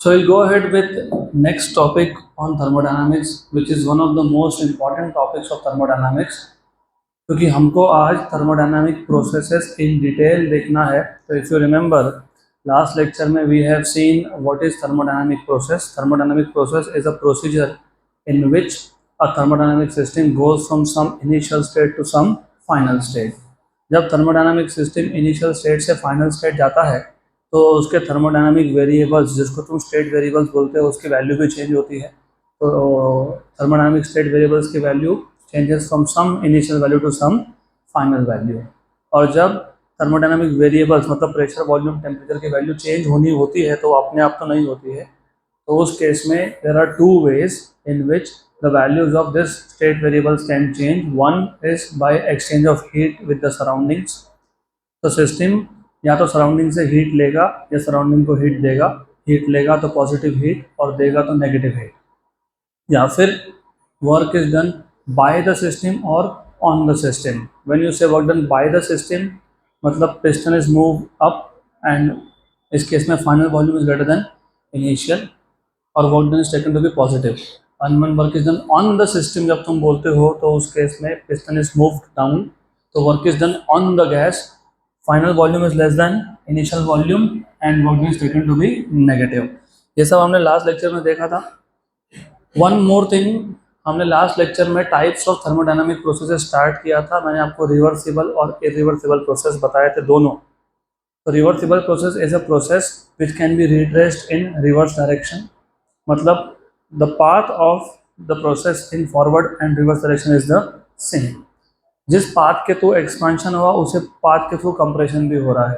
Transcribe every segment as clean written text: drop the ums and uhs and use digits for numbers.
So we'll go ahead with next topic on thermodynamics, which is one of the most important topics of thermodynamics. क्योंकि हमको आज thermodynamic processes in detail देखना है. तो if you remember last lecture में we have seen what is thermodynamic process. Thermodynamic process is a procedure in which a thermodynamic system goes from some initial state to some final state. जब thermodynamic system initial state से final state जाता है तो उसके thermodynamic variables, जिसको तुम state variables बोलते हो, उसकी वैल्यू भी चेंज होती है. तो थर्मोडायनामिक स्टेट वेरिएबल्स की value changes from some initial value to some final value. और जब थर्मोडायनामिक वेरिएबल्स मतलब प्रेशर, वॉल्यूम, टेम्परेचर की वैल्यू चेंज होनी होती है तो अपने आप तो नहीं होती है. तो उस केस में there are two ways in which the values of this state variables can change. One is by exchange of heat with the surroundings. तो सिस्टम या तो सराउंडिंग से हीट लेगा या सराउंडिंग को हीट देगा. हीट लेगा तो पॉजिटिव हीट और देगा तो नेगेटिव हीट. या फिर work is done by the system और on the system. When you say work done by the system मतलब piston is move up and इस केस में final volume is greater than initial और work done is taken to be positive. And when work is done on the system जब तुम बोलते हो तो उस केस में पिस्टन इज मूव्ड डाउन तो work is done on the gas. Final volume is less than initial volume and work is taken to be negative. ये सब हमने लास्ट लेक्चर में देखा था. वन मोर थिंग, हमने लास्ट लेक्चर में types of thermodynamic processes start किया था. मैंने आपको रिवर्सिबल और इरिवर्सिबल प्रोसेस बताए थे दोनों. तो reversible process is a process which can be retraced in reverse direction. मतलब the path of the process in forward and reverse direction is the same. जिस पाथ के थ्रू एक्सपेंशन हुआ उसे पाथ के थ्रू कंप्रेशन भी हो रहा है.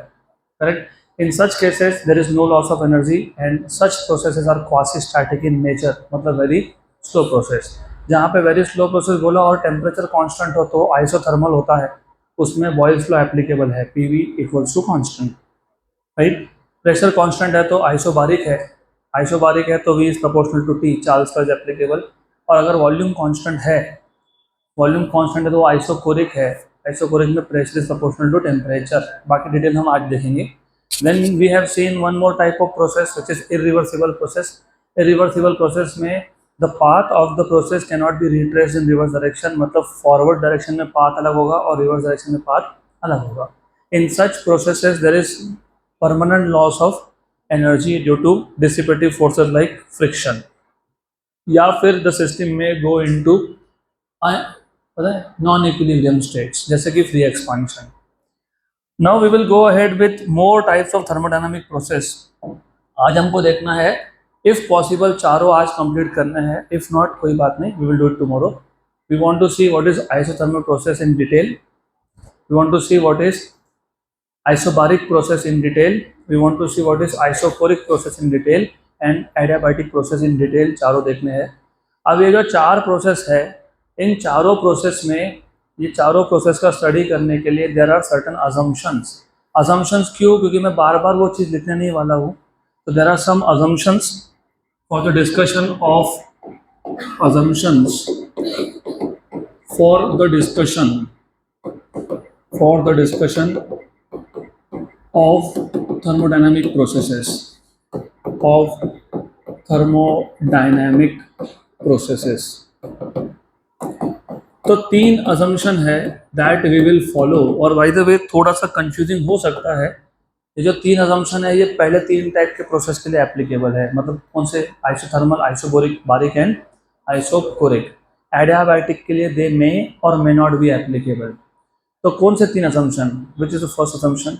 Correct. In such cases there is no loss of energy and such processes are quasi static in nature. मतलब very slow process. जहाँ पे very slow process बोला और temperature constant हो तो isothermal होता है, उसमें Boyle's law applicable है. PV equals to constant. Right. Pressure constant है तो आइसोबारिक है. आइसोबारिक है तो V is proportional to T. Charles law is applicable. और अगर वॉल्यूम कांस्टेंट है, वॉल्यूम कांस्टेंट है तो आइसोकोरिक है. आइसोकोरिक में pressure is proportional to temperature. बाकी डिटेल हम आज देखेंगे. Then we have seen one more type of process which is irreversible process. Irreversible process में the path of the process cannot be retraced in reverse direction. मतलब forward direction में path अलग होगा और reverse direction में path अलग होगा. In such processes there is permanent loss of energy due to dissipative forces like friction. या फिर the system may go into non-equilibrium states जैसे कि free expansion. Now we will go ahead with more types of thermodynamic process. आज हमको देखना है, if possible चारों आज कंप्लीट करने हैं. if not कोई बात नहीं, we will do it tomorrow. We want to see what is isothermal process in detail. We want to see what is isobaric process in detail. We want to see what is isoporic process in detail and adiabatic process in detail. चारों देखने हैं. अब ये जो चार process है, इन चारों process में, ये चारों प्रोसेस का स्टडी करने के लिए there are certain assumptions. Assumptions क्यों? क्योंकि मैं बार बार वो चीज़ लिखने नहीं वाला हूँ. तो there are some assumptions for the discussion of assumptions for the discussion of thermodynamic processes तो तीन अजम्पशन है दैट वी विल फॉलो. और बाय द वे थोड़ा सा कंफ्यूजिंग हो सकता है. ये जो तीन अजम्पशन है ये पहले तीन टाइप के प्रोसेस के लिए एप्लीकेबल है. मतलब कौन से? Isothermal, isobaric, baric and isochoric. Adiabatic के लिए दे मे और मे नॉट बी एप्लीकेबल. तो कौन से तीन assumption? Which is the first assumption?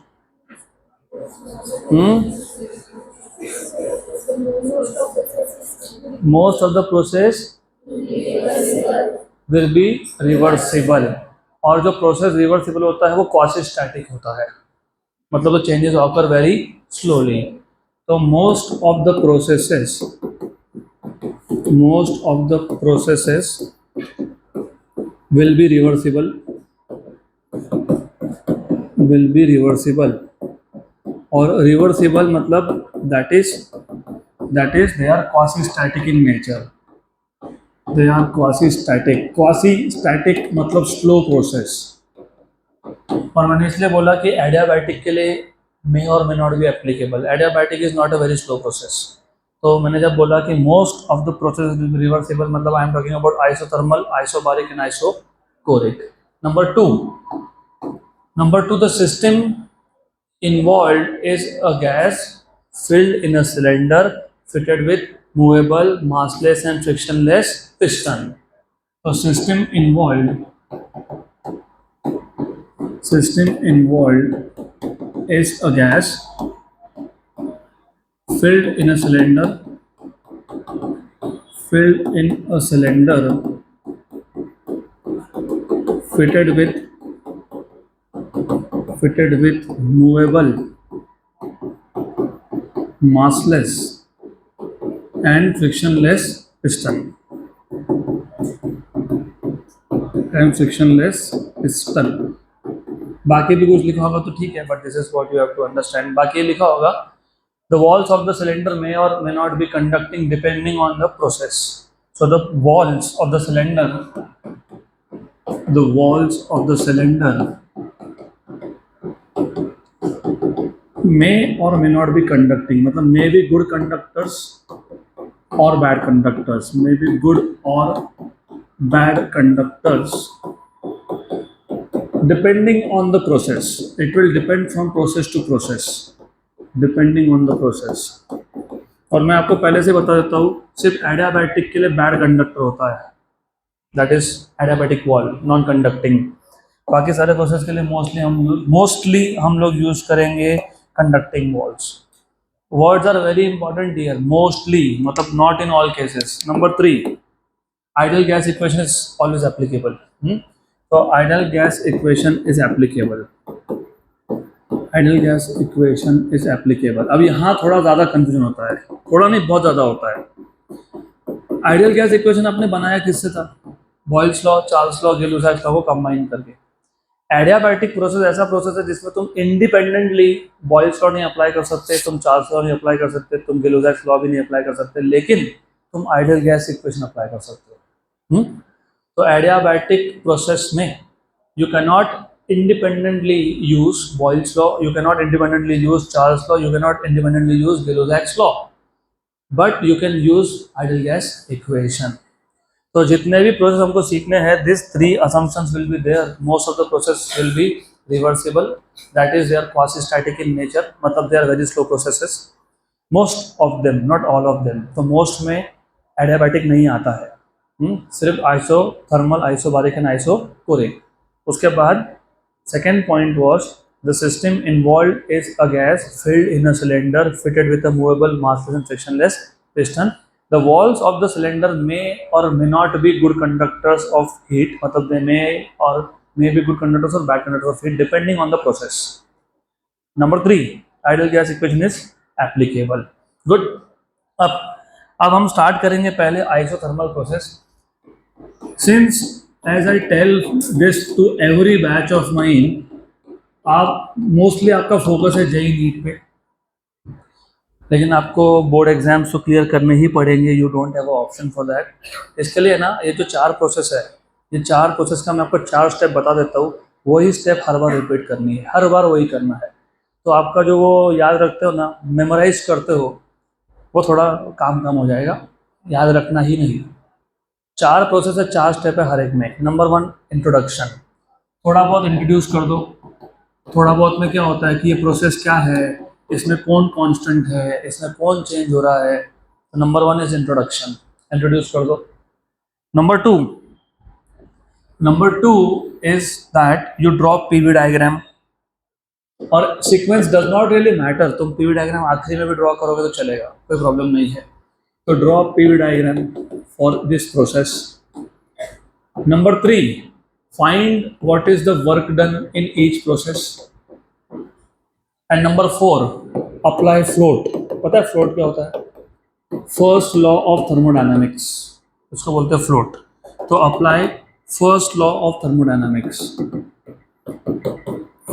Most of the process will be reversible. और जो प्रोसेस रिवर्सिबल होता है वो क्वासी स्टैटिक होता है. मतलब the changes occur very slowly. तो most of the processes will be reversible. और रिवर्सिबल मतलब that is they are quasi static in nature. They are quasi static मतलब स्लो प्रोसेस. और मैंने इसलिए बोला कि एडियाबैटिक के लिए मे और may not be applicable. Adiabatic is not a very slow process. तो मैंने जब बोला कि most of the process reversible, मतलब I am talking about isothermal, isobaric and isochoric. Number two, the system involved is a gas filled in a cylinder fitted with movable, massless and frictionless piston. So system involved is a gas filled in a cylinder fitted with movable, massless and frictionless piston. बाकी भी कुछ लिखा होगा तो ठीक है, but this is what you have to understand. बाकी ये लिखा होगा the walls of the cylinder may or may not be conducting depending on the process. So the walls of the cylinder may or may not be conducting, मतलब may be good conductors or bad conductors, may be good or bad conductors depending on the process. It will depend from process to process, depending on the process. और मैं आपको पहले से बता देता हूँ, सिर्फ एडियाबैटिक के लिए बैड कंडक्टर होता है, that is adiabatic wall, non conducting. बाकी सारे प्रोसेस के लिए मोस्टली हम लोग यूज करेंगे conducting walls. Words are very important here. Mostly मतलब not in all cases. Number 3, ideal gas equation is always applicable. तो ideal gas equation is applicable. अब यहाँ थोड़ा ज़्यादा कंफ्यूजन होता है, थोड़ा नहीं बहुत ज़्यादा होता है. आइडियल गैस इक्वेशन आपने बनाया किससे था? Boyle's law, Charles law, Gay Lussac law को कंबाइन करके. एडियाबैटिक प्रोसेस ऐसा प्रोसेस है जिसमें तुम इंडिपेंडेंटली बॉयल्स लॉ नहीं अप्लाई कर सकते, तुम चार्ल्स लॉ नहीं अप्लाई कर सकते, तुम गिलुसाइफ लॉ भी नहीं अप्लाई कर सकते, लेकिन तुम आइडियल गैस इक्वेशन अप्लाई कर सकते हो. तो एडियाबैटिक प्रोसेस में you cannot independently use Boyle's law, you cannot independently use Charles' law, you cannot independently use Gilliland's law, but you can use ideal gas equation. तो जितने भी process हमको सीखने हैं, this 3 assumptions will be there. Most of the process will be reversible, that is they are quasi-static in nature, मतलब they are very slow processes. Most of them, not all of them. तो most में adiabatic नहीं आता है, सिर्फ isothermal, isobaric and isochoric. उसके बाद second point was the system involve is a gas filled in a cylinder fitted with a movable massless and frictionless piston. The walls of the cylinder may or may not be good conductors of heat, मतलब they may be good conductors or bad conductors of heat depending on the process. Number 3, ideal gas equation is applicable. Good. अब हम start करेंगे पहले isothermal process. Since as I tell this to every batch of mine, आप mostly आपका focus है JEE NEET पे, लेकिन आपको बोर्ड एग्जाम्स तो क्लियर करने ही पड़ेंगे. You don't have a option for that. इसके लिए ना ये जो 4 प्रोसेस है, ये 4 प्रोसेस का मैं आपको 4 स्टेप बता देता हूँ. वही स्टेप हर बार रिपीट करनी है, हर बार वही करना है. तो आपका जो वो याद रखते हो ना, मेमोराइज करते हो, वो थोड़ा काम कम हो जाएगा. याद रखना ही नहीं. 4 प्रोसेस है, 4 स्टेप है हर एक में. Number 1, introduction. थोड़ा बहुत इंट्रोड्यूस कर दो. थोड़ा बहुत में क्या होता है कि ये प्रोसेस क्या है, इसमें कौन कांस्टेंट है, इसमें कौन चेंज हो रहा है. तो नंबर 1 इज इंट्रोडक्शन, इंट्रोड्यूस कर दो. Number 2 is that you draw PV diagram. और sequence does not really matter, तुम पीवी डायग्राम आखिरी में भी ड्रॉ करोगे तो चलेगा, कोई प्रॉब्लम नहीं है. तो draw PV diagram for this process. Number 3, find what is the work done in each process. And number 4, apply float. पता है float क्या होता है? First law of thermodynamics, उसको बोलते हैं float. तो apply first law of thermodynamics.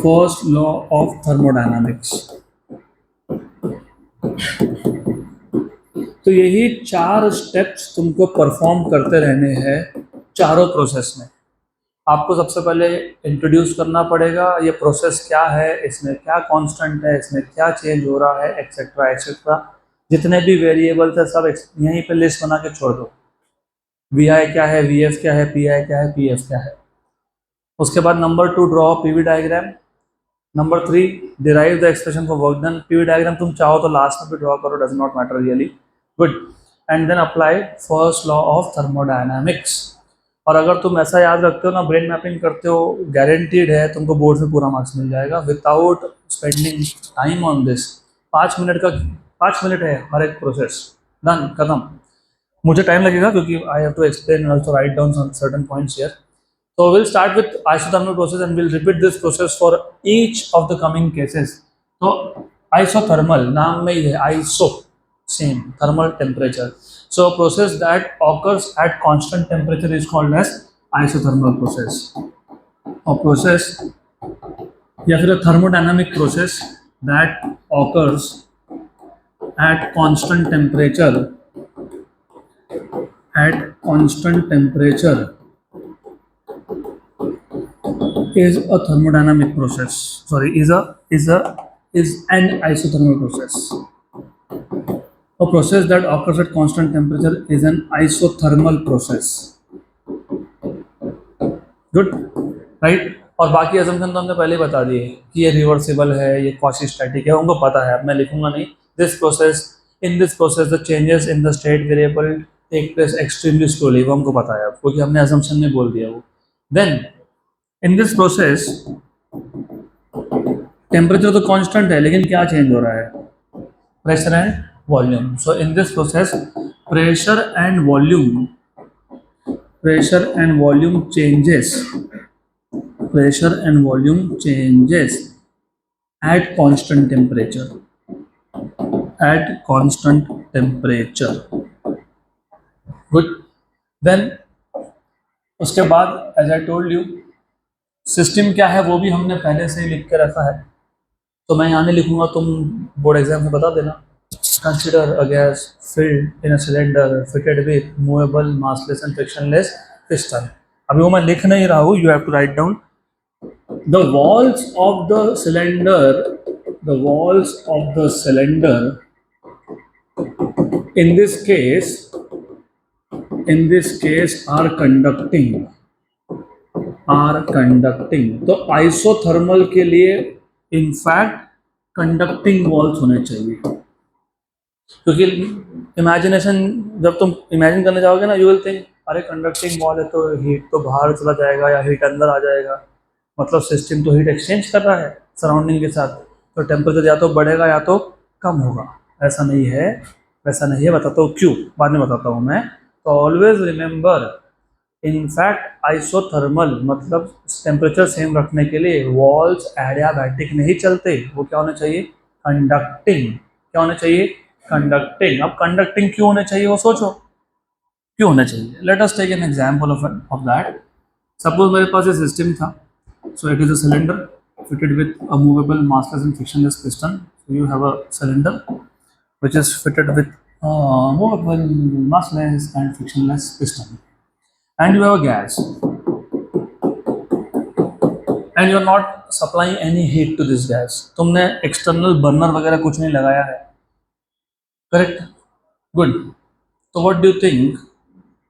First law of thermodynamics. तो यही 4 स्टेप्स तुमको परफॉर्म करते रहने हैं चारों प्रोसेस में. आपको सबसे पहले इंट्रोड्यूस करना पड़ेगा ये प्रोसेस क्या है, इसमें क्या कांस्टेंट है, इसमें क्या चेंज हो रहा है, एक्सेट्रा एक्सेट्रा. जितने भी वेरिएबल्स है सब यहीं पे लिस्ट बना के छोड़ दो। वी आई क्या है, वी एफ क्या है, पी आई क्या है, पी एफ क्या है। उसके बाद number 2, draw PV diagram. Number 3, derive the expression for work done. PV diagram तुम चाहो तो लास्ट में भी ड्रॉ करो, does not matter really. Good. And then apply first law of thermodynamics. और अगर तुम ऐसा याद रखते हो ना, ब्रेन मैपिंग करते हो, गारंटीड है तुमको बोर्ड में पूरा मार्क्स मिल जाएगा without spending time on this. 5 minute का, 5 मिनट है हर एक प्रोसेस, डन, खत्म। मुझे टाइम लगेगा क्योंकि I have to explain and also write down some certain points here. So we'll start with isothermal process and we'll repeat this process for each of the coming cases. So isothermal नाम में ही है, iso same thermal temperature. So a process that occurs at constant temperature is called as isothermal process. A process या फिर a thermodynamic process that occurs at constant temperature is a thermodynamic process. Sorry, is an isothermal process. A process that occurs at constant temperature is an isothermal process. Good, right? और बाकी assumption तो हमने पहले ही बता दिए कि ये reversible है, ये क्वासी स्टैटिक है, उनको पता है, अब मैं लिखूंगा नहीं। In this process the changes in the state variable take place extremely slowly, वो हमको पता है क्योंकि हमने assumption में बोल दिया वो। Then in this process temperature तो कांस्टेंट है, लेकिन क्या चेंज हो रहा है, pressure and volume. So in this process pressure and volume changes at constant temperature. Good. Then उसके बाद as I told you, system क्या है वो भी हमने पहले से ही लिख के रखा है, तो मैं यहाँ नहीं लिखूंगा, तुम बोर्ड एग्जाम में बता देना। Consider a gas filled in a cylinder fitted with movable massless and frictionless piston. अभी वो मैं लिख नहीं रहा हूँ, you have to write down. The walls of the cylinder in this case are conducting. तो आइसोथर्मल के लिए इनफैक्ट कंडक्टिंग वॉल्स होने चाहिए, क्योंकि इमेजिनेशन जब तुम इमेजिन करने जाओगे ना, यू विल थिंक अरे कंडक्टिंग वॉल है तो हीट तो बाहर चला जाएगा या हीट अंदर आ जाएगा, मतलब सिस्टम तो हीट एक्सचेंज कर रहा है सराउंडिंग के साथ, तो टेम्परेचर या तो बढ़ेगा या तो कम होगा। ऐसा नहीं है, बताता हूँ क्यों, बाद में बताता हूँ मैं। तो ऑलवेज रिमेंबर, इनफैक्ट आइसोथर्मल मतलब टेम्परेचर सेम रखने के लिए वॉल्स एडियाबैटिक नहीं चलते, वो क्या होने चाहिए, कंडक्टिंग। क्या होने चाहिए, कंडक्टिंग। अब कंडक्टिंग क्यों होने चाहिए वो सोचो, क्यों होना चाहिए। Let us take an example of that. Suppose मेरे पास ये सिस्टम था, so it is a cylinder fitted with a movable massless and frictionless piston. So you have a cylinder which is fitted with a movable massless and frictionless piston, and you have a gas, and you are not supplying any heat to this gas. तुमने external burner वगैरह कुछ नहीं लगाया है, correct, good. तो what do you think,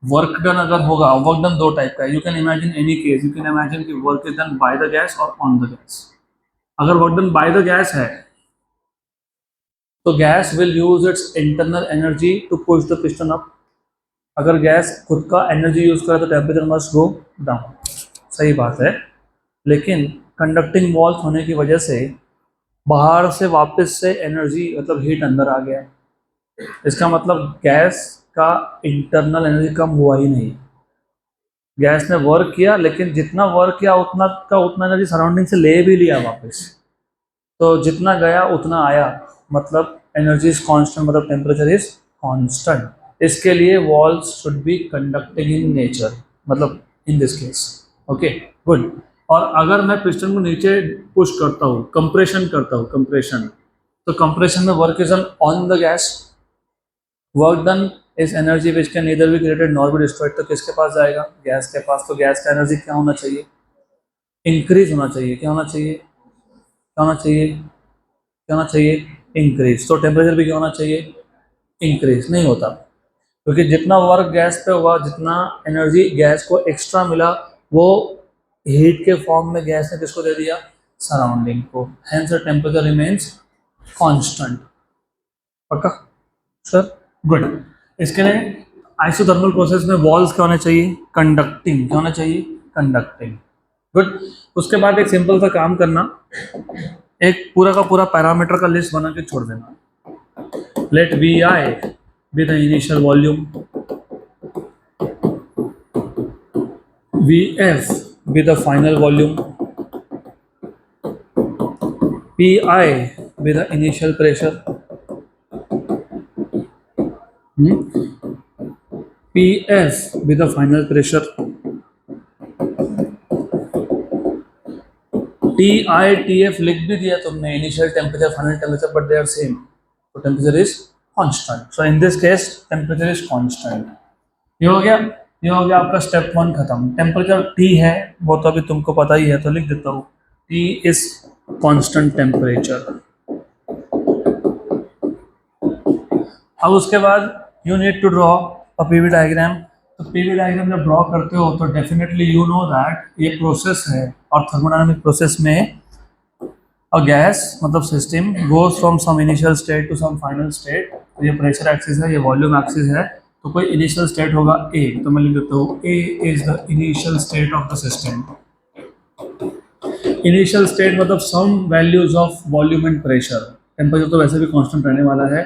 work done अगर होगा, work done दो टाइप का है, you can imagine any case, you can imagine कि work is done by the gas और ऑन द गैस। अगर work done by the gas है तो gas will use its internal energy to push the piston up. अगर gas खुद का energy use करे तो टेम्परेचर मस्ट गो डाउन, सही बात है। लेकिन कंडक्टिंग वॉल्स होने की वजह से बाहर से वापस से एनर्जी मतलब हीट अंदर आ गया, इसका मतलब गैस का इंटरनल एनर्जी कम हुआ ही नहीं। गैस ने वर्क किया, लेकिन जितना वर्क किया उतना का उतना एनर्जी सराउंडिंग से ले भी लिया वापस, तो जितना गया उतना आया, मतलब एनर्जी इज कांस्टेंट, मतलब टेम्परेचर इज कांस्टेंट। इसके लिए walls should be conducting in nature, मतलब in this case, okay, good. और अगर मैं पिस्टन को नीचे पुश करता हूँ, कंप्रेशन करता हूँ, तो कंप्रेशन में work is on the gas, work done is energy which can neither be created nor be destroyed. तो किसके पास जाएगा, गैस के पास। तो गैस का एनर्जी क्या होना चाहिए, इंक्रीज होना चाहिए। क्या होना चाहिए, क्या होना चाहिए, क्या होना चाहिए, इंक्रीज। तो टेम्परेचर भी क्या होना चाहिए, इंक्रीज नहीं होता, क्योंकि जितना वर्क गैस पे हुआ, जितना एनर्जी गैस को एक्स्ट्रा मिला, वो हीट के फॉर्म में गैस ने किसको दे दिया, सराउंडिंग को, hence the temperature remains constant. पक्का सर, गुड। इसके लिए आइसोथर्मल प्रोसेस में वॉल्स क्या होने चाहिए, कंडक्टिंग, क्या होना चाहिए, कंडक्टिंग। गुड। उसके बाद एक सिंपल सा काम करना, एक पूरा का पूरा पैरामीटर का लिस्ट बना के छोड़ देना। Let V I be the initial volume, V F be the final volume, P I be the initial pressure, P F be the final pressure, T I T F लिख भी दिया तुमने, initial temperature final temperature, but they are same, तो temperature is constant. So in this case temperature is constant. ये हो गया, ये हो गया आपका स्टेप 1 खत्म। टेम्परेचर टी है, वो तो अभी तुमको पता ही है, तो लिख देता हूँ, टी इज कांस्टेंट टेम्परेचर। अब उसके बाद you need to draw a PV diagram. तो पीवी डायग्राम जब ड्रॉ करते हो तो डेफिनेटली यू नो दैट ये प्रोसेस है, और थर्मोडायनामिक प्रोसेस में अ गैस मतलब system goes from some initial state to some final state. तो ये प्रेशर एक्सिस है, ये वॉल्यूम एक्सिस है, तो कोई इनिशियल स्टेट होगा ए, तो मैं लिख देता हूँ A is the initial state of the system. Initial state मतलब some values of volume and pressure, temperature तो वैसे भी कांस्टेंट रहने वाला है।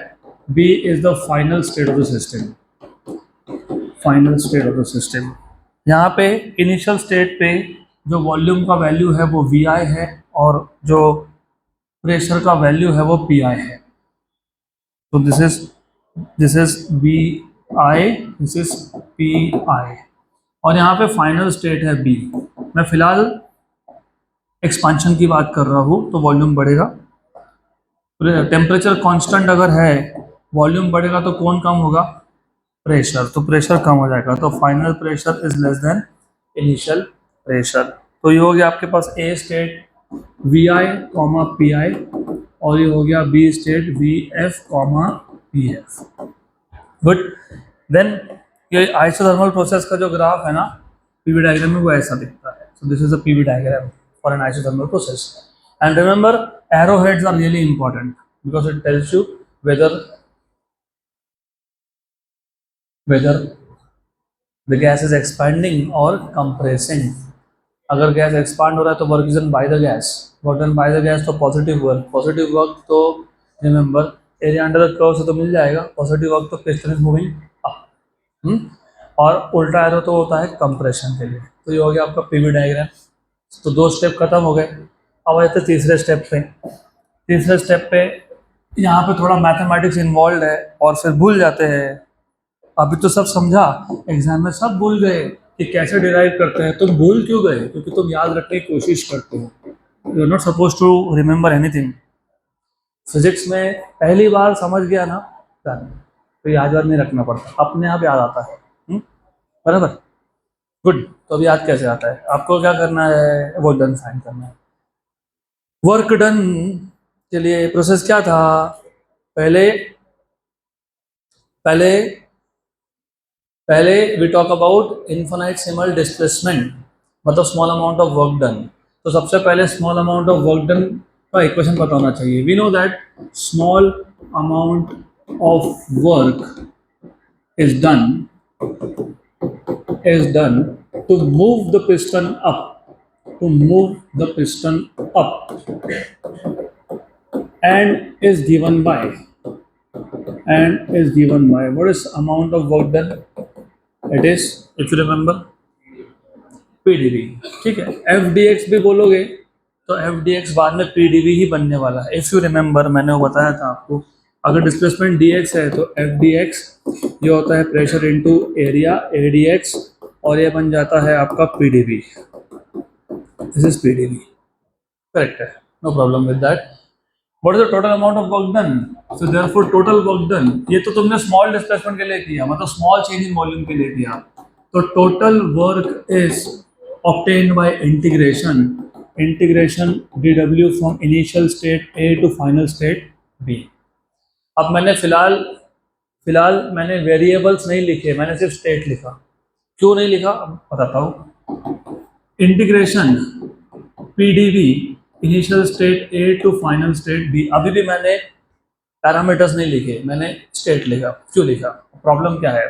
B is the final state of the system, final state of the system. यहाँ पे initial state पे जो वॉल्यूम का वैल्यू है वो वी आई है, और जो प्रेशर का वैल्यू है वो पी आई है। तो this is V I, this is P I, और यहाँ पे फाइनल स्टेट है बी। मैं फिलहाल एक्सपांशन की बात कर रहा हूँ, तो वॉल्यूम बढ़ेगा, टेम्परेचर कांस्टेंट अगर है, वॉल्यूम बढ़ेगा तो कौन कम होगा, प्रेशर, तो प्रेशर कम हो जाएगा, तो final pressure is less than initial pressure. तो ये हो गया आपके पास A state V I comma P I, और ये हो गया B state V F comma P F. Good. Then ये आइसोथर्मल प्रोसेस का जो ग्राफ है ना पीवी डायग्राम में, वो ऐसा दिखता है। So this is a PV diagram for an isothermal process, and remember arrowheads are really important because it tells you whether the gas is expanding or compressing. अगर गैस एक्सपांड हो रहा है तो work is done by the gas, work done by the gas तो positive work, positive work तो remember area under the curve से तो मिल जाएगा, पॉजिटिव वर्क तो पिस्टन इज मूविंग अप, और उल्टा एरो तो होता है कंप्रेशन के लिए। तो ये हो गया आपका पीवी डायग्राम। तो 2 स्टेप खत्म हो गए। अब आते हैं तीसरे स्टेप पे। तीसरे स्टेप पे यहाँ पे थोड़ा मैथमेटिक्स इन्वॉल्व है, और फिर भूल जाते हैं। अभी तो सब समझा, एग्जाम में सब भूल गए कि कैसे डिराइव करते हैं। तुम भूल क्यों गए, क्योंकि तुम याद रखने की कोशिश करते हो। You are not suppose to remember anything. Physics में पहली बार समझ गया ना, तो याद नहीं रखना पड़ता, अपने आप याद आता है। बराबर, गुड। तो अभी याद कैसे आता है, आपको क्या करना है, वो डन फाइंड करना है। वर्क डन के लिए प्रोसेस क्या था, पहले पहले पहले we talk about infinitesimal displacement, मतलब small amount of work done. तो सबसे पहले small amount of work done का इक्वेशन पता होना चाहिए। We know that small amount of work is done to move the piston up, to move the piston up, and is given by what is amount of work done, it is, if you remember, PdV। ठीक है, FdX भी बोलोगे तो FdX बाद में PdV ही बनने वाला है। इफ यू रिमेंबर, मैंने वो बताया था आपको, अगर डिस्प्लेसमेंट dx है तो FdX ये होता है प्रेशर इनटू एरिया AdX, और ये बन जाता है आपका PdV। This is PdV, correct है, no problem with that. What is the total amount of work done, so therefore total work done, ये तो तुमने स्मॉल डिस्प्लेसमेंट के लिए किया, मतलब स्मॉल चेंज इन वॉल्यूम के लिए किया। तो total work is obtained by integration dW from initial state A to final state B। अब मैंने फिलहाल फिलहाल मैंने वेरिएबल्स नहीं लिखे, मैंने सिर्फ स्टेट लिखा। क्यों नहीं लिखा बताता हूँ। Integration PdV initial state A to final state B, अभी भी मैंने पैरामीटर्स नहीं लिखे, मैंने स्टेट लिखा। क्यों लिखा, प्रॉब्लम क्या है?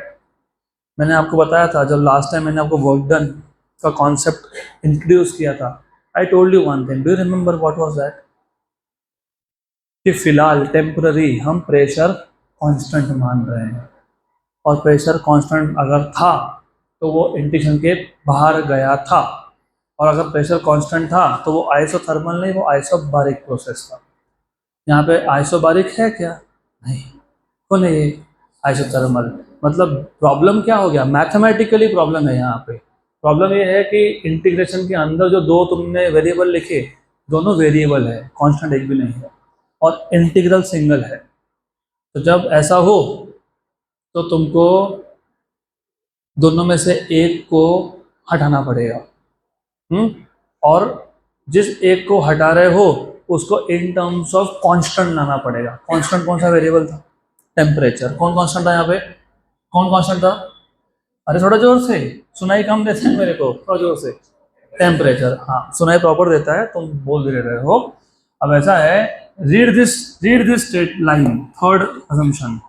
मैंने आपको बताया था जब लास्ट टाइम मैंने आपको वर्क डन का कॉन्सेप्ट इंट्रोड्यूस किया था, आई told you one thing, do you remember what was that? कि फिलहाल टेम्पररी हम प्रेशर कांस्टेंट मान रहे हैं, और प्रेशर कांस्टेंट अगर था तो वो इंटीग्रेशन के बाहर गया था, और अगर प्रेशर कांस्टेंट था तो वो आइसोथर्मल नहीं, वो आइसोबारिक प्रोसेस था। यहाँ पे आइसोबारिक है क्या? नहीं, को नहीं है आइसोथर्मल। मतलब प्रॉब्लम क्या हो गया, मैथमेटिकली प्रॉब्लम है यहाँ पे। प्रॉब्लम ये है कि इंटीग्रेशन के अंदर जो दो तुमने वेरिएबल लिखे, दोनों वेरिएबल है, कांस्टेंट एक भी नहीं है, और इंटीग्रल सिंगल है। तो जब ऐसा हो तो तुमको दोनों में से एक को हटाना पड़ेगा। और जिस एक को हटा रहे हो उसको इन टर्म्स ऑफ कांस्टेंट लाना पड़ेगा। कांस्टेंट कौन सा वेरिएबल था? टेम्परेचर। कौन कांस्टेंट था यहाँ पे? कौन कांस्टेंट था? अरे थोड़ा जोर से, सुनाई कम देता है मेरे को, थोड़ा जोर से। टेम्परेचर, हाँ सुनाई प्रॉपर देता है, तुम बोल भी रहे हो। अब ऐसा है, read this state line, third assumption,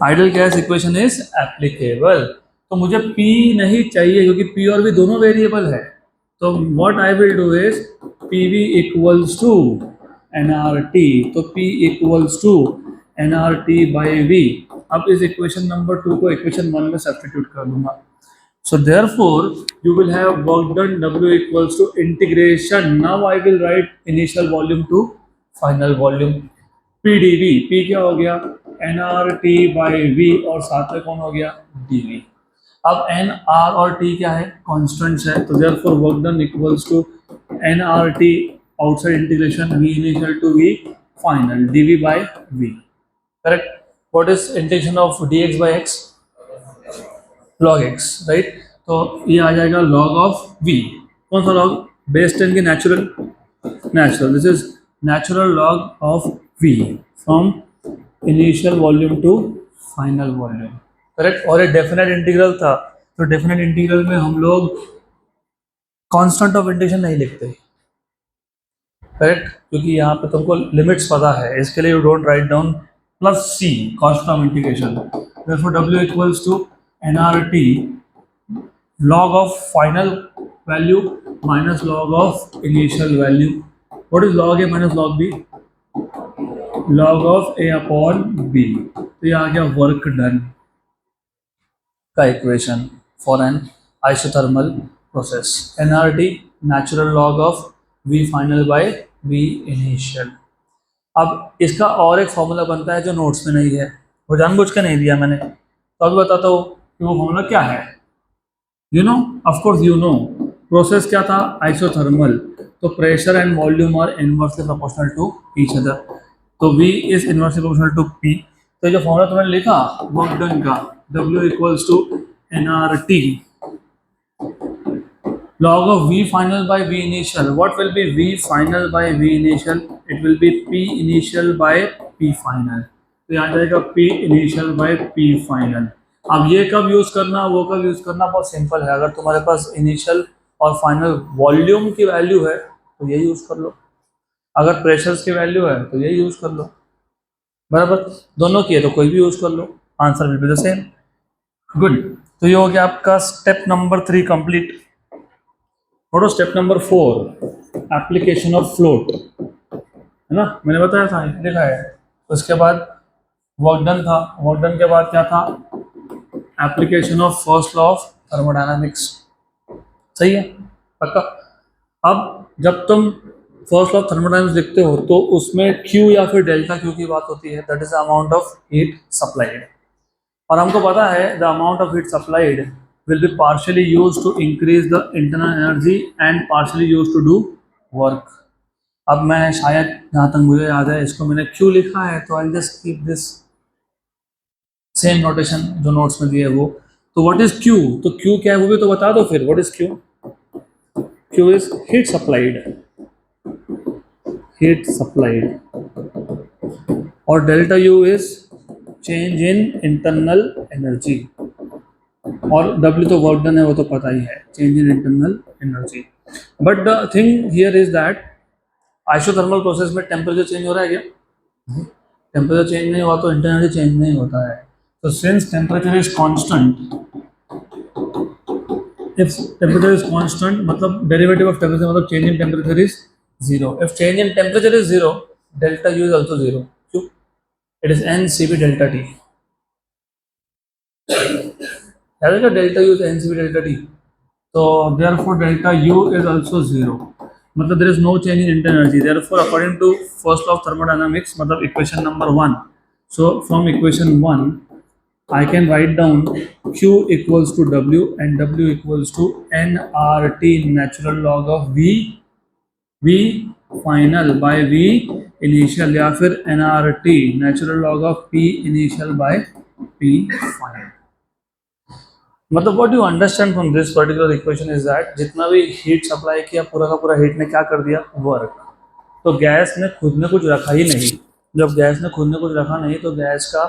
ideal gas equation is applicable. तो मुझे P नहीं चाहिए क्योंकि P और V दोनों वेरिएबल है। तो what I will do is PV equals to nRT, तो P equals to nRT by V। अब इस इक्वेशन नंबर 2 को इक्वेशन 1 में सब्स्टिट्यूट कर दूंगा। So therefore you will have work done W equals to integration. Now I will write initial volume to final volume, PdV। P क्या हो गया? nRT by V, और साथ में कौन हो गया? dV। अब n, R और T क्या है? कॉन्स्टेंट्स है। तो therefore work done equals to nRT outside integration V initial to V final dV by V। Correct? What is integration of dx by x? log x, right? तो ये आ जाएगा log of v। कौन सा log? Base 10 की natural, this is natural log of v from initial volume to final volume. Correct? और ये definite integral था, तो डेफिनेट इंटीग्रल में हम लोग कांस्टेंट ऑफ इंटीग्रेशन नहीं लिखते। करेक्ट? क्योंकि यहाँ पे तुमको लिमिट्स पता है, इसके लिए you don't write down plus c constant of integration. therefore w equals to nRT log of final value minus log of initial value। what is log a minus log b? log of a upon b। तो ये आ गया work done का equation for an isothermal process. nRT natural log of v final by v initial. अब इसका और एक formula बनता है जो नोट्स में नहीं है, वो जानबूझ के नहीं दिया मैंने, तो अभी बताता हूँ कि वो फॉर्मूला क्या है। You know, of course you know, process क्या था? आइसोथर्मल। तो pressure and volume are inversely proportional to each other, तो V is inversely proportional to P। तो जो फॉर्मूला तुमने लिखा वर्क डन का, W equals to nRT log of V final by V initial। what will be V final by V initial? it will be P initial by P final। तो यहाँ जाएगा P initial by P final। अब ये कब use करना, वो कब use करना, बहुत सिंपल है। अगर तुम्हारे पास इनिशियल और फाइनल वॉल्यूम की वैल्यू है तो ये यूज कर लो, अगर प्रेशर्स की वैल्यू है तो ये यूज कर लो, बराबर? दोनों की है तो कोई भी यूज कर लो, answer will be the same. Good. तो ये हो गया आपका स्टेप नंबर 3 कंप्लीट। थोड़ा step number 4, application of float, है ना, मैंने बताया था, देखा है। उसके बाद वर्क डन था, वर्क डन के बाद क्या था? Application of first law of thermodynamics. सही है, पक्का? अब जब तुम फर्स्ट लॉ ऑफ थर्मोडायनामिक्स लिखते हो तो उसमें Q या फिर डेल्टा Q की बात होती है, that is the amount of heat supplied. और हमको पता है the amount of heat supplied will be partially used to increase the internal energy and partially used to do work. अब मैं शायद, जहाँ तक मुझे याद है, इसको मैंने Q लिखा है, तो I just keep this same notation जो नोट्स में दिए वो। तो व्हाट इज Q? तो Q क्या है वो भी तो बता दो फिर। What is Q? Q is heat supplied, heat supplied. और delta U is change in internal energy, और W तो वर्क डन है वो तो पता ही है, change in internal energy. But the thing here is that isothermal process में टेम्परेचर चेंज हो रहा है क्या? टेम्परेचर चेंज नहीं हुआ तो इंटरनल एनर्जी चेंज नहीं होता है। तो since temperature is constant, if temperature is constant मतलब derivative of temperature मतलब change in temperature is zero. If change in temperature is zero, delta U is also zero. क्यों? It is NCV delta T. याद है क्या delta U is NCV delta T? तो therefore delta U is also zero. मतलब there is no change in internal energy. Therefore according to first law of thermodynamics मतलब equation number 1. So from equation 1 I can write down Q equals to W and W equals to nRT natural log of V final by V initial या फिर nRT natural log of P initial by P final। मतलब what you understand from this particular equation is that जितना भी heat supply किया पूरा का पूरा heat ने क्या कर दिया? वर्क। तो गैस ने खुद ने कुछ रखा ही नहीं। जब गैस ने खुद ने कुछ रखा नहीं तो गैस का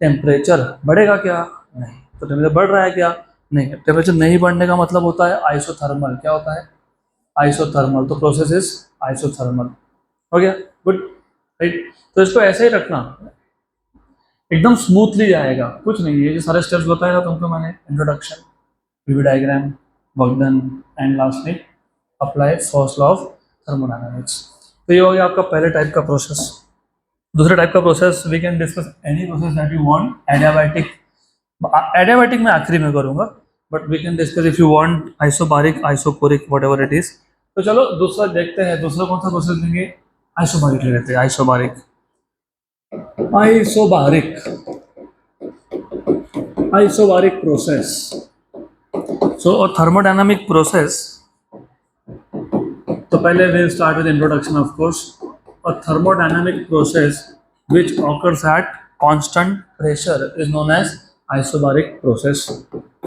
टेम्परेचर बढ़ेगा क्या? नहीं। तो टेम्परेचर बढ़ रहा है क्या? नहीं। टेम्परेचर नहीं बढ़ने का मतलब होता है आइसोथर्मल। क्या होता है? आइसोथर्मल। तो प्रोसेस इज आइसोथर्मल। हो गया? Good, right. तो इसको ऐसे ही रखना, एकदम स्मूथली जाएगा, कुछ नहीं है। ये सारे स्टेप्स बताएगा तुमको मैंने, introduction, PV diagram, work done and lastly apply first law of thermodynamics. तो ये हो गया आपका पहले टाइप का प्रोसेस। दूसरे टाइप का process we can discuss any process that you want. Adiabatic, adiabatic मैं आखिरी में करूंगा, but we can discuss if you want isobaric, isochoric, whatever it is. तो चलो दूसरा देखते हैं। दूसरा कौन सा प्रोसेस लेंगे? आइसोबारिक ले लेते हैं। Isobaric, isobaric, isobaric process. So a thermodynamic process, तो पहले we'll start with introduction of course. A thermodynamic process which occurs at constant pressure is known as isobaric process.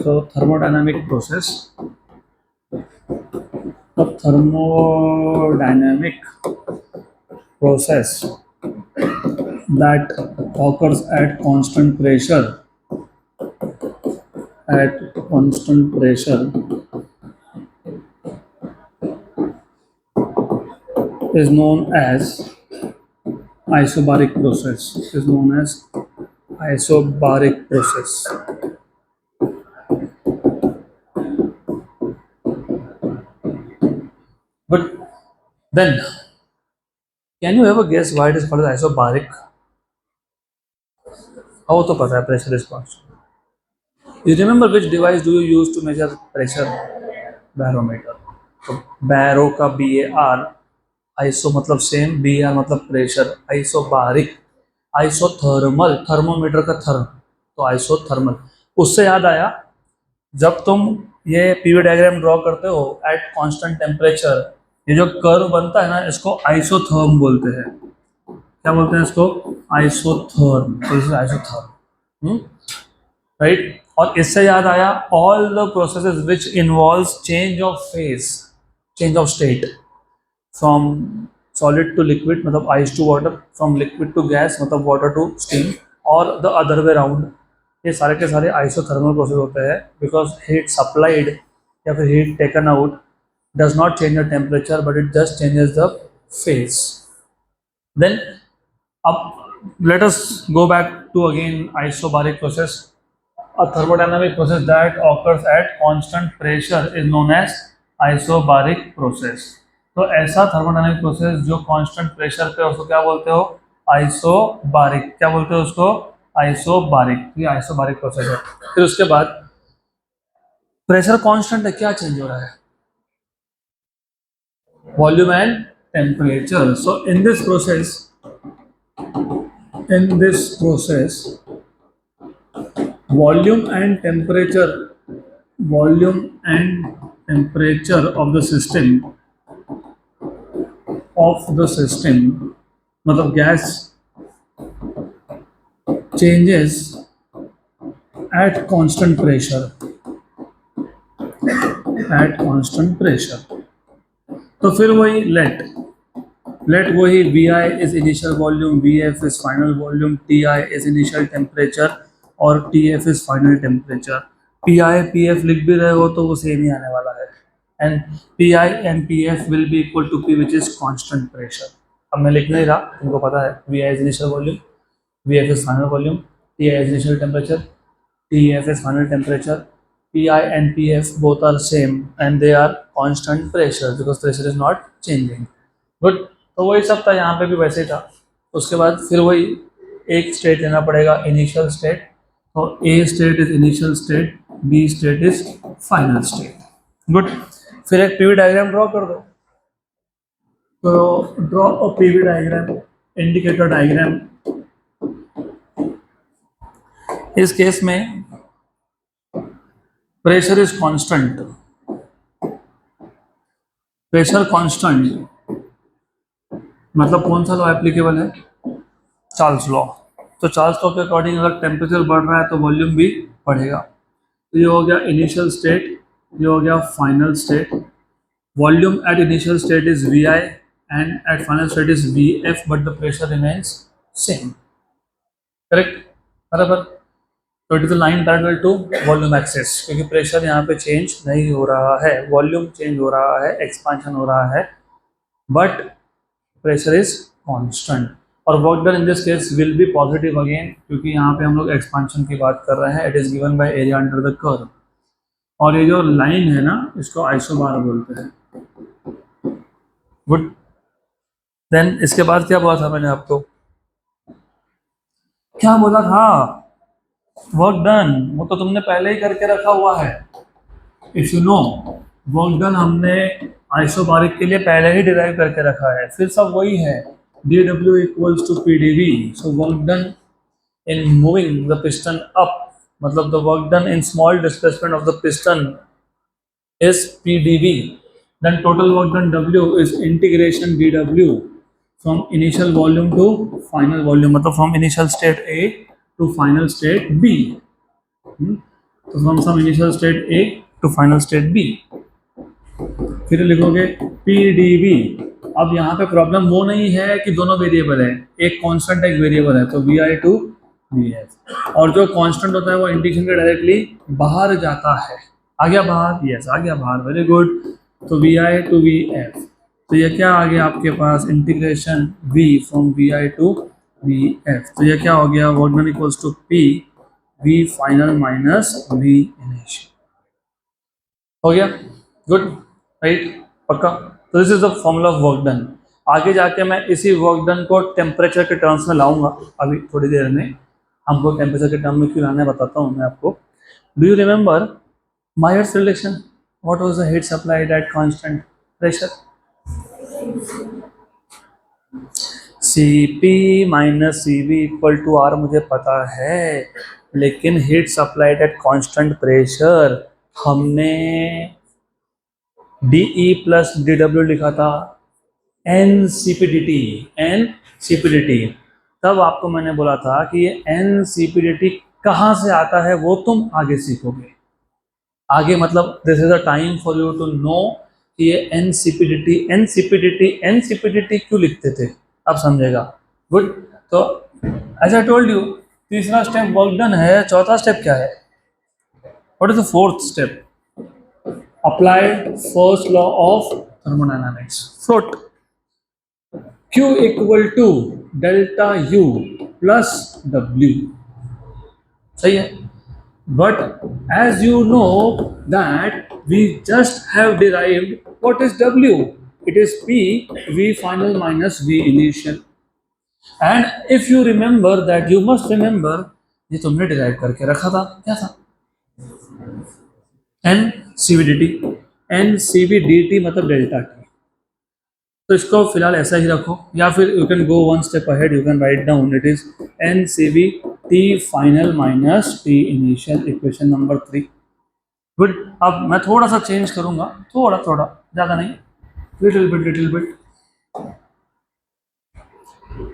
So thermodynamic process, a thermodynamic process that occurs at constant pressure, at constant pressure is known as isobaric process, is known as isobaric process. But then can you ever guess why it is called isobaric? How to pata hai pressure response? You remember which device do you use to measure pressure? Barometer. तो बैरो का BAR, iso मतलब same, BAR मतलब pressure, isobaric, isothermal, thermometer का therm, तो isothermal. उससे याद आया, जब तुम ये पीवी डायग्राम ड्रॉ करते हो एट कांस्टेंट टेम्परेचर, ये जो कर्व बनता है ना, इसको आइसोथर्म बोलते हैं। क्या बोलते हैं इसको? आइसोथर्म। तो इसे आइसोथर्म, राइट। और इससे याद आया, all the processes which involves change of phase, change of state, from solid to liquid मतलब ice to water, from liquid to gas मतलब वाटर टू स्टीम, और द अदर वे राउंड, ये सारे के सारे आइसोथर्मल प्रोसेस होते हैं। Because heat supplied या फिर heat taken out does not change the temperature but it just changes the phase. Then अब let us go back to again isobaric process. A thermodynamic process that occurs at constant pressure is known as isobaric process. तो ऐसा thermodynamic process जो constant pressure पे, उसको क्या बोलते हो? Isobaric. क्या बोलते हो उसको? आइसोबारिक। ये आइसोबारिक प्रोसेस है। फिर उसके बाद प्रेशर कांस्टेंट है, क्या चेंज हो रहा है? Volume and temperature. So in this process, volume and temperature of the system मतलब gas changes at constant pressure, तो फिर वही लेट वही V I is initial volume, V F is final volume, T I is initial temperature और T F is final temperature. P I P F लिख भी रहे हो तो वो सेम ही आने वाला है, and P I and P F will be equal to P which is constant pressure. अब मैं लिख नहीं रहा, तुमको पता है V I is initial volume, V F is final volume, T I is initial temperature, T F is final temperature, P I and P F both are same and they are constant pressure because pressure is not changing. Good, तो वही सब था, यहाँ पे भी वैसे ही था। उसके बाद फिर वही एक स्टेट लेना पड़ेगा, इनिशियल स्टेट। तो A state is initial state, B state is final state. Good, फिर एक पीवी डायग्राम ड्रॉ कर दो। तो draw a PV diagram, indicator diagram. इस केस में pressure is constant, pressure constant मतलब कौन सा लॉ एप्लीकेबल है? Charles law. तो चार्ल्स लॉ के अकॉर्डिंग अगर टेम्परेचर बढ़ रहा है तो वॉल्यूम भी बढ़ेगा। तो ये हो गया इनिशियल स्टेट, ये हो गया final state. Volume at initial state is V I and at final state is V F, but the pressure remains same. Correct, बराबर। तो it is the line parallel to volume axis, क्योंकि pressure यहाँ पे change नहीं हो रहा है, volume change हो रहा है, एक्सपांशन हो रहा है, बट प्रेशर इज कांस्टेंट। और work done in this case will be positive again, क्योंकि यहाँ पे हम लोग एक्सपांशन की बात कर रहे हैं। It is given by area under the curve. और ये जो लाइन है ना, इसको आइसोबार बोलते हैं। गुड, देन इसके बाद क्या बोला था मैंने आपको? क्या बोला था? वर्क डन, वो तो तुमने पहले ही करके रखा हुआ है। If you know, work done हमने आइसोबारिक के लिए पहले ही डिराइव करके रखा है, फिर सब वही है, dw equals to pdv। so work done in moving the piston up, मतलब the work done in small displacement of the piston is pdv, then total work done w is integration dw from initial volume to final volume, मतलब from initial state A to final state B। तो from initial state A to final state B। फिर लिखोगे pdv। अब यहाँ पे problem वो नहीं है कि दोनों वेरिएबल है, एक कांस्टेंट एक वेरिएबल है, तो V I to V F. और जो कांस्टेंट होता है वो इंटीग्रेशन के डायरेक्टली बाहर जाता है। आ गया बाहर? यस, आ गया बाहर, वेरी गुड। तो V I to V F, तो ये क्या आ गया आपके पास? Integration v from V I to V F. तो ये क्या हो गया? Work done equals to P V final minus V initial. हो गया? गुड, राइट, पक्का। तो this is the formula of work done. आगे जाके मैं इसी वर्क डन को टेम्परेचर के टर्म्स में लाऊंगा, अभी थोड़ी देर में हमको टेम्परेचर के टर्म में क्यों लाना बताता हूँ मैं आपको। Do you remember Mayer's relation? What was the heat supplied at constant pressure? Cp minus Cv equal to R मुझे पता है, लेकिन heat supplied at constant pressure हमने dE प्लस dW लिखा था, NCPDT, NCPDT। तब आपको मैंने बोला था कि ये NCPDT कहाँ से आता है वो तुम आगे सीखोगे। आगे मतलब this is a time for you to know कि ये NCPDT क्यों लिखते थे, अब समझेगा। गुड, तो एज आई टोल्ड यू, तीसरा स्टेप वर्क डन है, चौथा स्टेप क्या है? What is the fourth step? Applied first law of thermodynamics, float Q equal to delta U plus W। सही है, but as you know that we just have derived what is W, it is P V final minus V initial। and if you remember that, you must remember, ये तुमने derive करके रखा था, क्या था? NCVDT, NCVDT मतलब delta T. तो इसको फिलहाल ऐसा ही रखो, या फिर you can go one step ahead, you can write down it is NCVT final minus T initial, equation number 3। Good, अब मैं थोड़ा सा चेंज करूंगा, थोड़ा थोड़ा, ज़्यादा नहीं, little bit.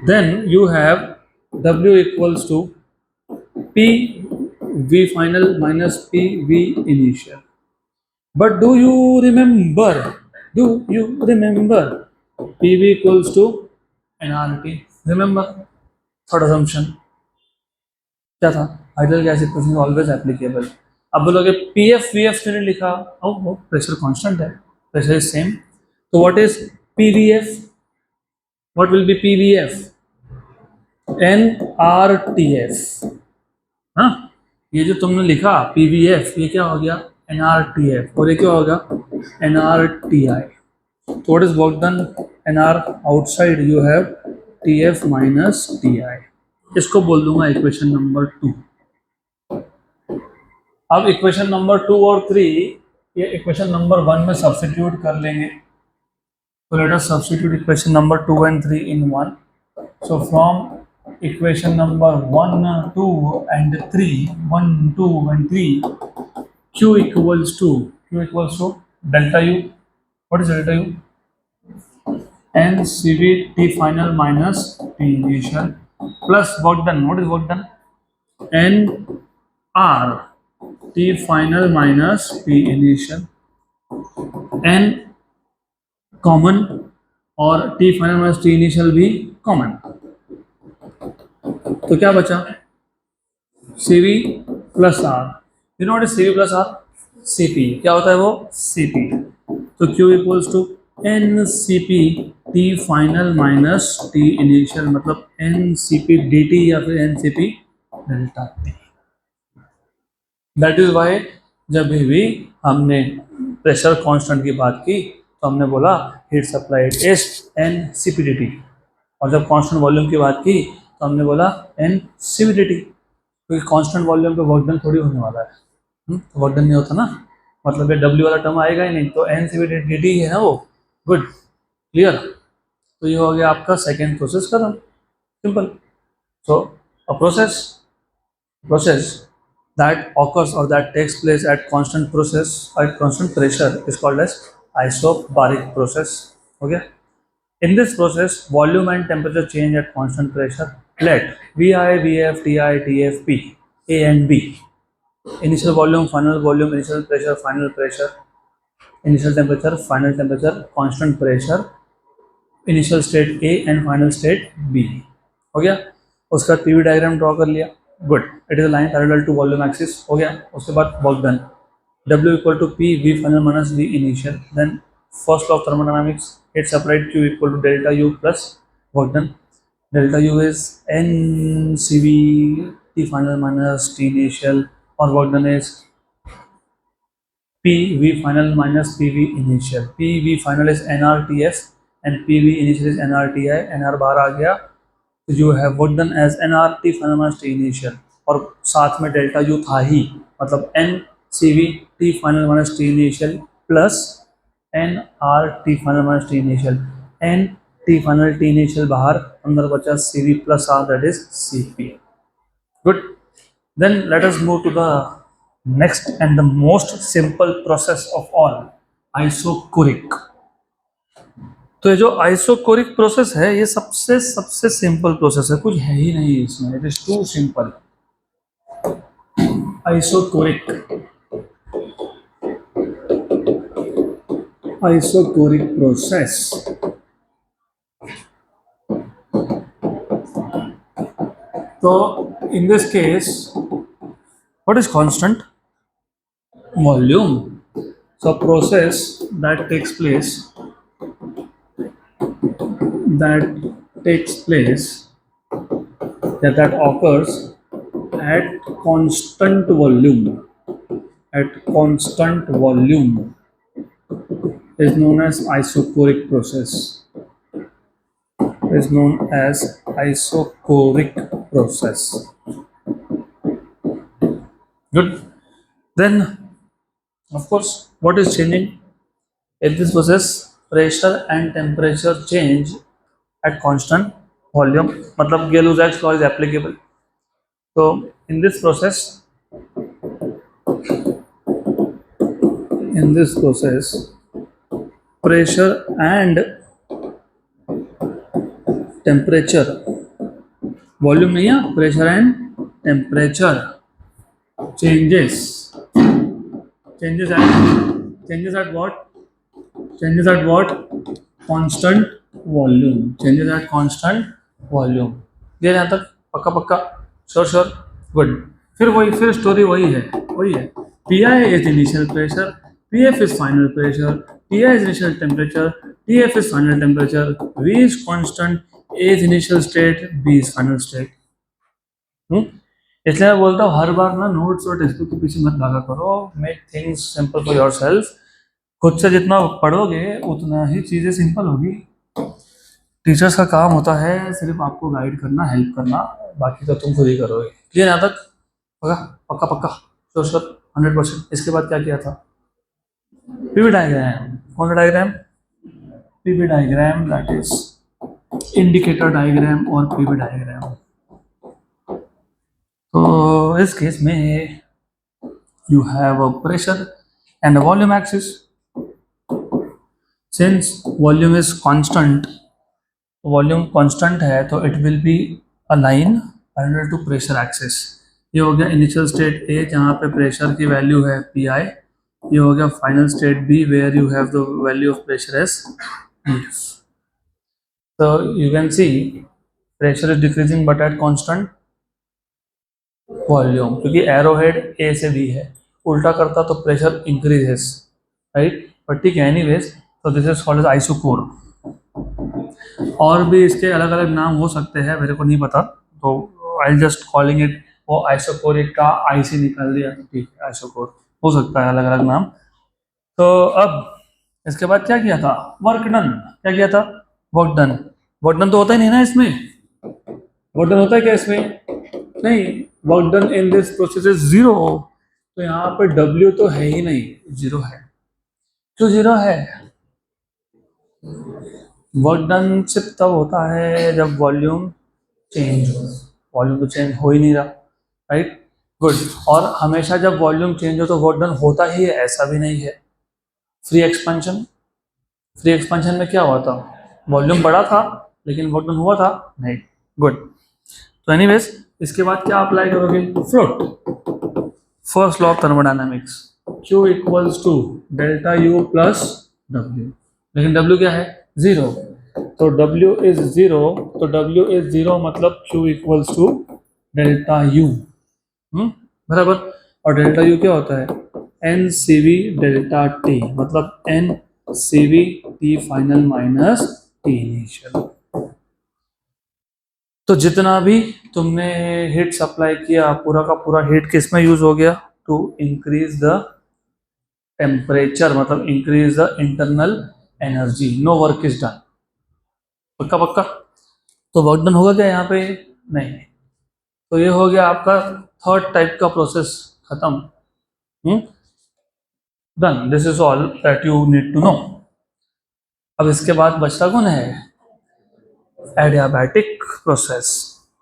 Then you have W equals to P V final minus P V initial। But do you remember PV equals to nRT. Remember third assumption क्या था? Ideal gas equation always applicable. अब बोलोगे PF VF क्यों नहीं लिखा? वो pressure constant है, pressure is same. तो what is PVF? What will be PVF? NRTF. हाँ, ये जो तुमने लिखा पीवीएफ, ये क्या हो गया? एनआरटीएफ. और ये क्या होगा? एनआरटीआई. तो what is work done? NR outside you have TF minus TI. इसको बोल दूंगा इक्वेशन नंबर 2. अब इक्वेशन नंबर 2 और 3 ये इक्वेशन नंबर 1 में सब्स्टिट्यूट कर लेंगे. So let us substitute equation number 2 and 3 in 1. So from equation number 1, 2 and 3, 1, 2 and 3, Q equals to delta U. What is delta U? N CV T final minus T initial plus work done. What is work done? N R T final minus T initial. N common और T final minus T initial भी common. तो क्या बचा? CV plus R. You know what is CV plus R? CP. क्या होता है वो? CP. तो Q equals to N CP T final minus T initial, मतलब एन सीपी डी टी या फिर N CP delta T. That is why जब भी हमने प्रेशर कांस्टेंट की बात की तो हमने बोला हीट सप्लाइड इज एन सीपीडीटी, और जब कांस्टेंट वॉल्यूम की बात की तो हमने बोला एन सीवीडीटी, क्योंकि कांस्टेंट वॉल्यूम पे वर्क डन थोड़ी होने वाला है. तो वर्क डन नहीं होता ना, मतलब ये डब्ल्यू वाला टर्म आएगा ही नहीं, तो एन सीवीडीटी है ना वो. Good, clear. तो ये हो गया आपका सेकेंड प्रोसेस खत्म. Simple. So a process that occurs or that takes place at constant pressure is called as isobaric process. Okay. In this process, volume and temperature change at constant pressure. Let VI, VF, TI, TF, P, A and B. Initial volume, final volume, initial pressure, final pressure, initial temperature, final temperature, constant pressure, initial state A and final state B. हो गया. उसका PV diagram draw कर लिया. Good. It is line parallel to volume axis. हो गया. उसके बाद work done. W equal to P V final minus V initial. Then first law of thermodynamics, it separate Q equal to delta U plus work done. Delta U is N CV T final minus T initial, और work done is P V final minus P V initial. P V final is NRTF and P V initial is NRTI. NR बाहर आ गया तो you have work done as NRT final minus T initial, और साथ में delta U था ही, मतलब N CV T final minus T initial plus NRT final minus T initial. N T final T initial बाहर, अंदर बचा CV plus R, that is CP. Good. Then let us move to the next and the most simple process of all, isochoric. तो ये जो isochoric process है ये सबसे सबसे सिंपल प्रोसेस है, कुछ है ही नहीं इसमें. It is too simple. Isochoric process. तो in this case what is constant? Volume. So process that takes place that occurs at constant volume is known as isochoric process. Good. Then of course what is changing in this process? Pressure and temperature change at constant volume, मतलब Gay-Lussac's law is applicable. So in this process pressure and temperature, volume नहीं है, pressure and temperature changes at what? Constant volume changes at constant volume. ये यहाँ तक पक्का पक्का, sure sure, good. फिर story वही है। P I is initial pressure, P F is final pressure, T I is initial temperature, T F is final temperature, V is constant, A is initial state, B is final state. इसलिए मैं बोलता हूँ हर बार ना notes और text book के पीछे मत भागा करो, make things simple for your self. खुद से जितना पढ़ोगे उतना ही चीज़ें सिंपल होगी। टीचर्स का काम होता है सिर्फ आपको गाइड करना, हेल्प करना, बाकी तो तुम खुद ही करोगे। क्लियर यहाँ तक? पक्का पक्का पक्का, श्योर श्योर, 100%। इसके बाद क्या किया था? PV diagram. कौन सा diagram? PV diagram, that is indicator diagram और पीवी डायग्राम। तो इस केस में you have a pressure and a volume axis. Since volume is constant, volume constant है तो it will be a line parallel to pressure axis. ये हो गया initial state A जहाँ पे प्रेशर की वैल्यू है पी आई। ये हो गया final state B where you have the value of pressure as EF. So you can see pressure is decreasing but at constant volume, क्योंकि एरो हेड ए से B है, उल्टा करता तो प्रेशर इंक्रीजेस, राइट। बट ठीक है, एनीवेज, तो this is called as isochore. और भी इसके अलग अलग नाम हो सकते हैं, मेरे को नहीं पता, तो आई जस्ट कॉलिंग इट, वो आइसोकोरिक का आई से निकाल दिया, ठीक है, आइसोकोर हो सकता है अलग अलग नाम। तो अब इसके बाद क्या किया था? Work done. क्या किया था? Work done. वर्क डन तो होता ही नहीं ना इसमें, वर्क डन होता है क्या इसमें? नहीं, work done in this process is zero. तो यहाँ पर W तो है ही नहीं, जीरो है। क्यों जीरो है? वर्क डन सिर्फ तब होता है जब वॉल्यूम चेंज हो। वॉल्यूम तो चेंज हो ही नहीं रहा, राइट, गुड। और हमेशा जब वॉल्यूम चेंज हो तो वर्क डन होता ही है, ऐसा भी नहीं है। फ्री एक्सपेंशन, फ्री एक्सपेंशन में क्या हुआ था? वॉल्यूम बढ़ा था लेकिन वर्क डन हुआ था नहीं, गुड। तो एनीवेज, इसके बाद क्या अप्लाई करोगे? फ्लोट, first law of thermodynamics, Q equals to delta U plus W। लेकिन W क्या है? जीरो। तो W इज जीरो, तो W इज जीरो मतलब Q equals to delta U। बराबर। और डेल्टा U क्या होता है? NCV डेल्टा T, मतलब NCV T final minus T initial. तो जितना भी तुमने हीट सप्लाई किया, पूरा का पूरा हीट किस में यूज हो गया? टू इंक्रीज द टेम्परेचर, मतलब increase the internal energy, no work is done. पक्का पक्का। तो वर्क डन होगा क्या यहाँ पे? नहीं। तो ये हो गया आपका थर्ड टाइप का प्रोसेस खत्म, done. This is all that you need to know. अब इसके बाद बचता कौन है? Adiabatic process.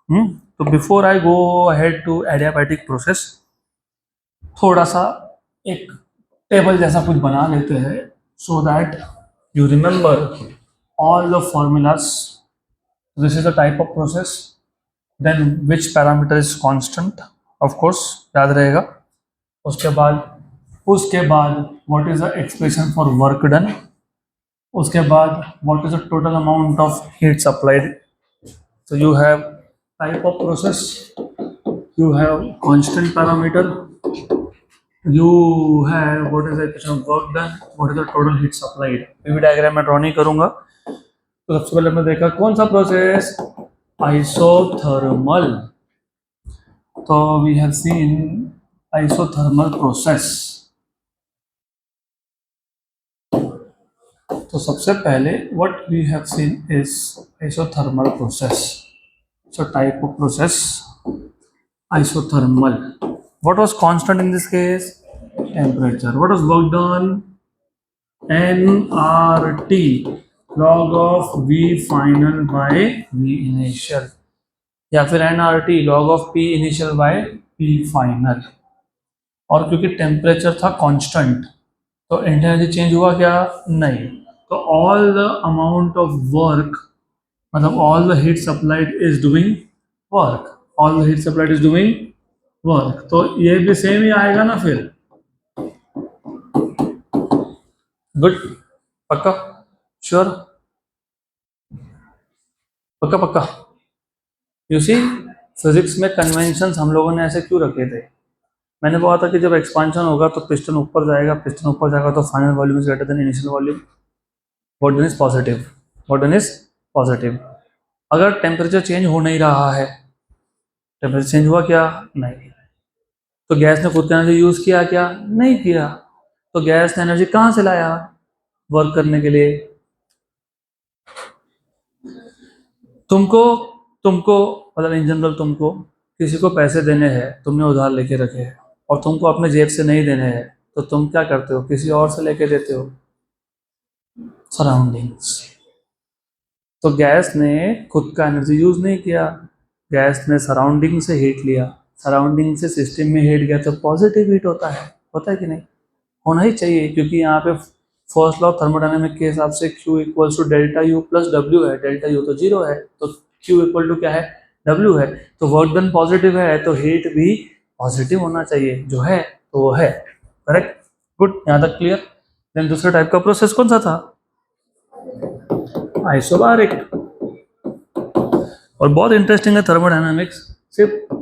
तो before I go ahead to adiabatic process, थोड़ा सा एक टेबल जैसा कुछ बना लेते हैं, so that you remember all the formulas. This is the type of process, then which parameter is constant, of course याद रहेगा। उसके बाद what is the expression for work done. उसके बाद what is the total amount of heat supplied. So you have type of process, you have constant parameter, you have what is the equation of work done, what is the total heat supplied। PV diagram में draw नहीं करूंगा। तो सबसे पहले हमने देखा कौन सा प्रोसेस? आइसोथर्मल। तो we have seen isothermal process. तो सबसे पहले what we have seen is isothermal process. So type of process isothermal. What was constant in this case? Temperature. What was work done? nRT, log of V final by V initial, या फिर nRT log of P initial by P final। और क्योंकि temperature था constant तो energy change हुआ क्या? नहीं। तो all the amount of work, मतलब all the heat supplied is doing work, all the heat supplied is doing work. तो ये भी सेम ही आएगा ना फिर, गुड, पक्का, श्योर। पक्का पक्का। यू सी, फिजिक्स में कन्वेंशंस हम लोगों ने ऐसे क्यों रखे थे? मैंने बोला था कि जब एक्सपांशन होगा तो पिस्टन ऊपर जाएगा, पिस्टन ऊपर जाएगा तो final volume is greater than initial volume. What then is positive, what then is positive. अगर टेम्परेचर चेंज हो नहीं रहा है, टेम्परेचर चेंज हुआ क्या? नहीं। तो गैस ने खुद का एनर्जी यूज किया क्या? नहीं किया। तो गैस ने एनर्जी कहाँ से लाया वर्क करने के लिए? तुमको तुमको मतलब इन जनरल तुमको किसी को पैसे देने हैं, तुमने उधार लेके रखे हैं और तुमको अपने जेब से नहीं देने हैं, तो तुम क्या करते हो? किसी और से लेके देते हो, सराउंडिंग्स। तो गैस ने खुद का एनर्जी यूज नहीं किया, गैस ने सराउंडिंग से हीट लिया, सराउंडिंग से सिस्टम में हीट गया तो पॉजिटिव हीट होता है कि नहीं? होना ही चाहिए, क्योंकि यहाँ पे फर्स्ट लॉ थर्मोडायनेमिक के हिसाब से Q equals to delta U plus W है। डेल्टा यू तो जीरो है, तो Q इक्वल टू क्या है? W है। तो वर्क डन पॉजिटिव है तो हीट भी पॉजिटिव होना चाहिए, जो है तो वो है। करेक्ट, गुड, यहाँ तक क्लियर। देन दूसरा टाइप का प्रोसेस कौन सा था? आइसोबारिक। और बहुत इंटरेस्टिंग है थर्मोडायनामिक्स, सिर्फ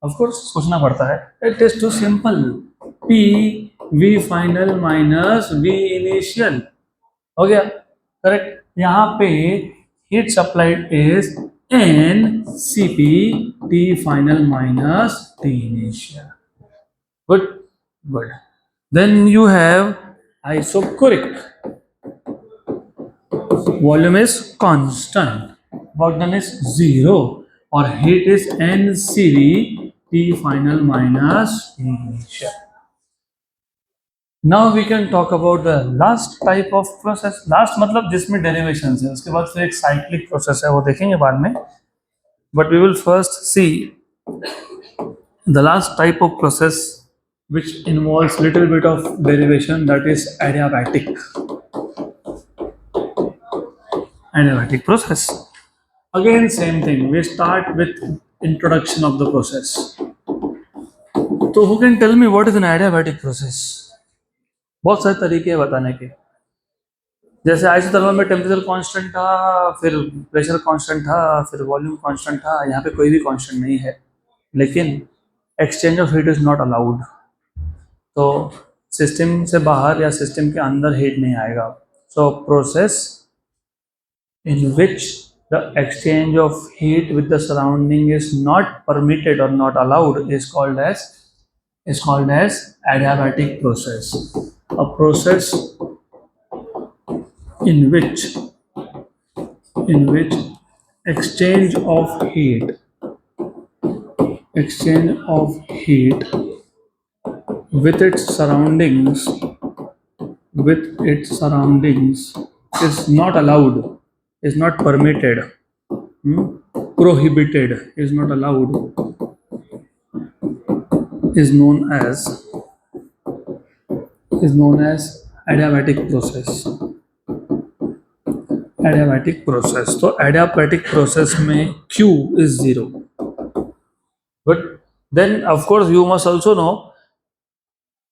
ऑफ कोर्स सोचना पड़ता है, it is too simple. P V final minus V initial हो गया। करेक्ट। यहाँ पे heat supplied is N C P T final minus T initial. Good, good. Then you have isochoric, volume is constant, work done is zero और heat is N C V T final minus T initial. Now we can talk about the last type of process. Last मतलब जिसमें derivations है, उसके बाद फिर एक cyclic process है, वो देखेंगे बाद में. But we will first see the last type of process which involves little bit of derivation, that is adiabatic. Adiabatic process. Again same thing. We start with introduction of the process. So who can tell me what is an adiabatic process? बहुत सारे तरीके हैं बताने के। जैसे isothermal में temperature constant था, फिर प्रेशर कांस्टेंट था, फिर वॉल्यूम कांस्टेंट था। यहाँ पे कोई भी कांस्टेंट नहीं है, लेकिन exchange of heat is not allowed. तो सिस्टम से बाहर या सिस्टम के अंदर हीट नहीं आएगा। So process in which the exchange of heat with the surrounding is not permitted और not allowed is called as adiabatic process. A process in which exchange of heat with its surroundings is not allowed, is not permitted, prohibited, is not allowed, is known as adiabatic process. Adiabatic process. तो adiabatic process में Q is zero. But then of course you must also know,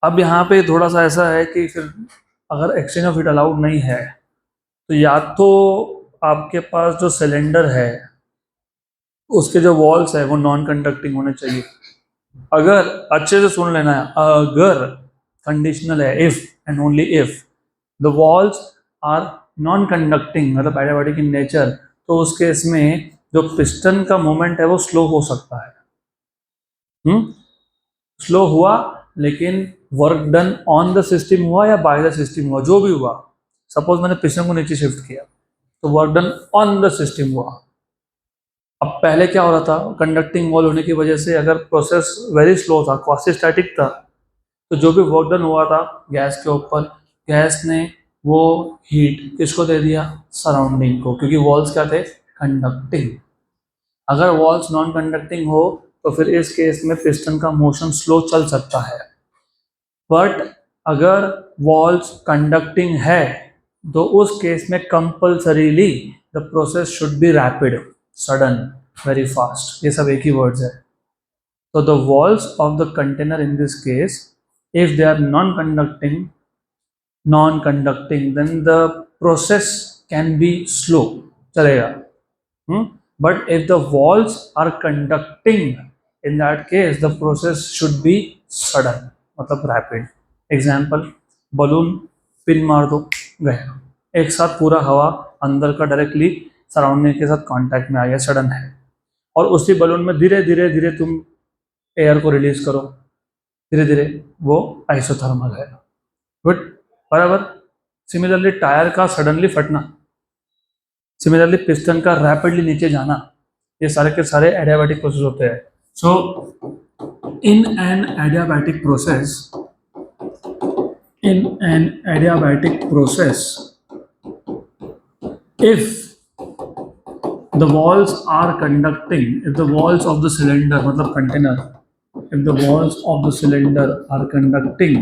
अब यहाँ पे थोड़ा सा ऐसा है कि फिर अगर एक्सचेंज ऑफ हीट अलाउड नहीं है तो या तो आपके पास जो सिलेंडर है उसके जो वॉल्स है वो नॉन कंडक्टिंग होने चाहिए। अगर, अच्छे से सुन लेना है, अगर कंडीशनल है, if and only if the walls are non conducting, मतलब एडियाबैटिक इन नेचर, तो उस केस में जो पिस्टन का मोमेंट है वो स्लो हो सकता है। स्लो हुआ, लेकिन work done on the system हुआ या बाय द सिस्टम हुआ, जो भी हुआ, सपोज मैंने पिस्टन को नीचे शिफ्ट किया तो work done on the system हुआ। अब पहले क्या हो रहा था, कंडक्टिंग वॉल होने की वजह से अगर प्रोसेस वेरी स्लो था, क्वासी स्टैटिक था, तो जो भी वर्क डन हुआ था गैस के ऊपर, गैस ने वो हीट किसको दे दिया? सराउंडिंग को, क्योंकि वॉल्स क्या थे? कंडक्टिंग। अगर वॉल्स नॉन कंडक्टिंग हो तो फिर इस केस में पिस्टन का मोशन स्लो चल सकता है। बट अगर वॉल्स कंडक्टिंग है तो उस केस में compulsorily the process should be rapid, sudden, very fast. ये सब एक ही वर्ड्स है। तो the walls of the container in this case, if they are non-conducting, then the process can be slow, चलेगा। But if the walls are conducting, in that case the process should be sudden, मतलब rapid. Example, balloon pin मार दो, गया, एक साथ पूरा हवा अंदर का डायरेक्टली सराउंडिंग के साथ कांटेक्ट में आ गया, सडन है. और उसी बलून में धीरे धीरे धीरे तुम एयर को रिलीज करो, धीरे धीरे, वो आइसोथर्मल है. गुड, बराबर. सिमिलरली टायर का सडनली फटना, सिमिलरली पिस्टन का रैपिडली नीचे जाना, ये सारे के सारे एडियाबैटिक प्रोसेस होते हैं. So in an adiabatic process, in an adiabatic process, if the walls are conducting, if the walls of the cylinder, मतलब container, if the walls of the cylinder are conducting,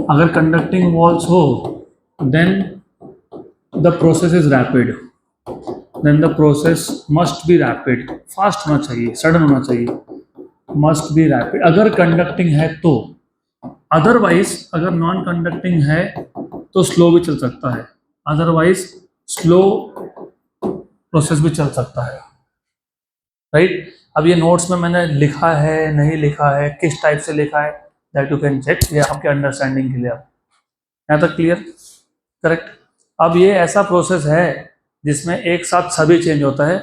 अगर conducting walls हो, then the process is rapid, then the process must be rapid, fast होना चाहिए, sudden होना चाहिए, must be rapid अगर conducting है तो. अदरवाइज अगर नॉन कंडक्टिंग है तो स्लो भी चल सकता है, अदरवाइज स्लो प्रोसेस भी चल सकता है. राइट. अब ये नोट्स में मैंने लिखा है नहीं लिखा है, किस टाइप से लिखा है, दैट यू कैन चेक, ये आपके अंडरस्टैंडिंग के लिए. अब यहाँ तक क्लियर? करेक्ट. अब ये ऐसा प्रोसेस है जिसमें एक साथ सभी चेंज होता है,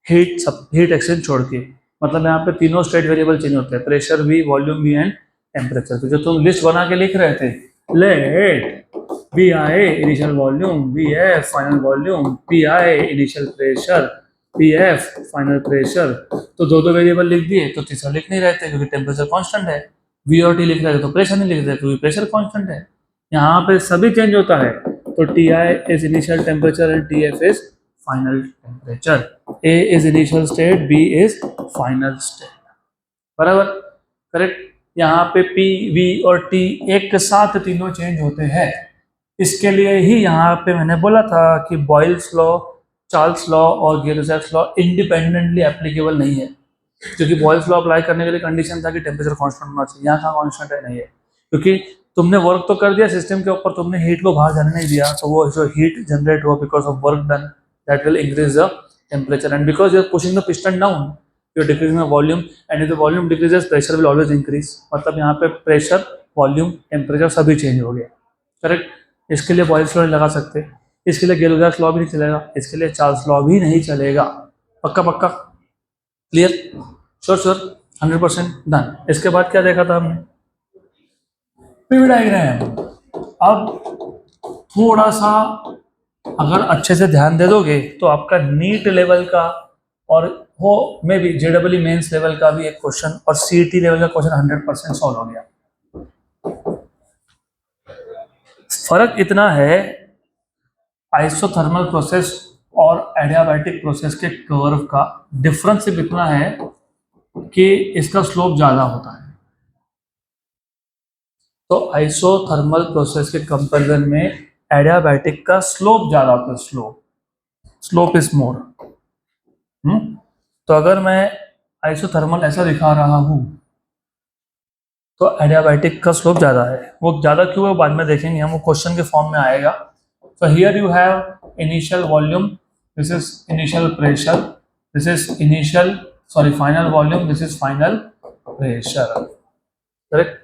हीट एक्सचेंज छोड़ के. मतलब यहाँ पे तीनों स्टेट वेरिएबल चेंज होते हैं, प्रेशर भी, वॉल्यूम भी एंड टेम्परेचर भी. जो तुम लिस्ट बना के लिख रहे थे, let V I initial volume, V F final volume, P I initial pressure, P F final pressure, तो दो दो वेरिएबल लिख दिए, तो तीसरा लिख नहीं रहते क्योंकि टेम्परेचर कांस्टेंट है. वी और टी लिख रहे थे तो प्रेशर नहीं लिख रहे क्योंकि प्रेशर कांस्टेंट है. यहाँ पे सभी चेंज होता है, तो T I is initial temperature and T F is final temperature. A is initial state, B is final state. बराबर. करेक्ट. यहाँ पे P, V और T एक साथ तीनों चेंज होते हैं. इसके लिए ही यहाँ पे मैंने बोला था कि बॉयल्स लॉ, चार्ल्स लॉ और गिब्स लॉ इंडिपेंडेंटली एप्लीकेबल नहीं है, क्योंकि बॉयल्स लॉ अप्लाई करने के लिए कंडीशन था कि टेम्परेचर कांस्टेंट होना चाहिए. यहाँ का कांस्टेंट है नहीं है, क्योंकि तुमने वर्क तो कर दिया सिस्टम के ऊपर, तुमने हीट को बाहर जाने नहीं दिया, तो वो जो हीट जनरेट हुआ because of work done, that will increase the temperature, and because you are pushing the piston down, you are decreasing the volume, and if the volume decreases, pressure will always increase. मतलब यहाँ पे pressure, volume, temperature सभी change हो गया. Correct. इसके लिए boils law नहीं लगा सकते, इसके लिए गिब्स लॉ भी नहीं चलेगा, इसके लिए चार्ल्स लॉ भी नहीं चलेगा. पक्का पक्का? क्लियर? Sure sure, 100% done. इसके बाद क्या देखा था हमने? PV diagram. अब थोड़ा सा अगर अच्छे से ध्यान दे दोगे तो आपका नीट लेवल का और हो मे बी जेडब्ल्यू मेंस लेवल का भी एक क्वेश्चन और सीईटी लेवल का क्वेश्चन 100% सॉल्व हो गया. फर्क इतना है आइसोथर्मल प्रोसेस और एडियाबैटिक प्रोसेस के कर्व का डिफरेंस सिर्फ इतना है कि इसका स्लोप ज्यादा होता है. तो आइसोथर्मल प्रोसेस के कंपैरिजन में एडियाबैटिक का स्लोप ज्यादा होता है, स्लोप इज मोर. तो अगर मैं आइसोथर्मल ऐसा दिखा रहा हूं तो एडियाबैटिक का स्लोप ज्यादा है. वो ज्यादा क्यों है बाद में देखेंगे हम, वो क्वेश्चन के फॉर्म में आएगा. तो here you have initial volume, this is initial pressure, this is final volume, this is final pressure. Correct.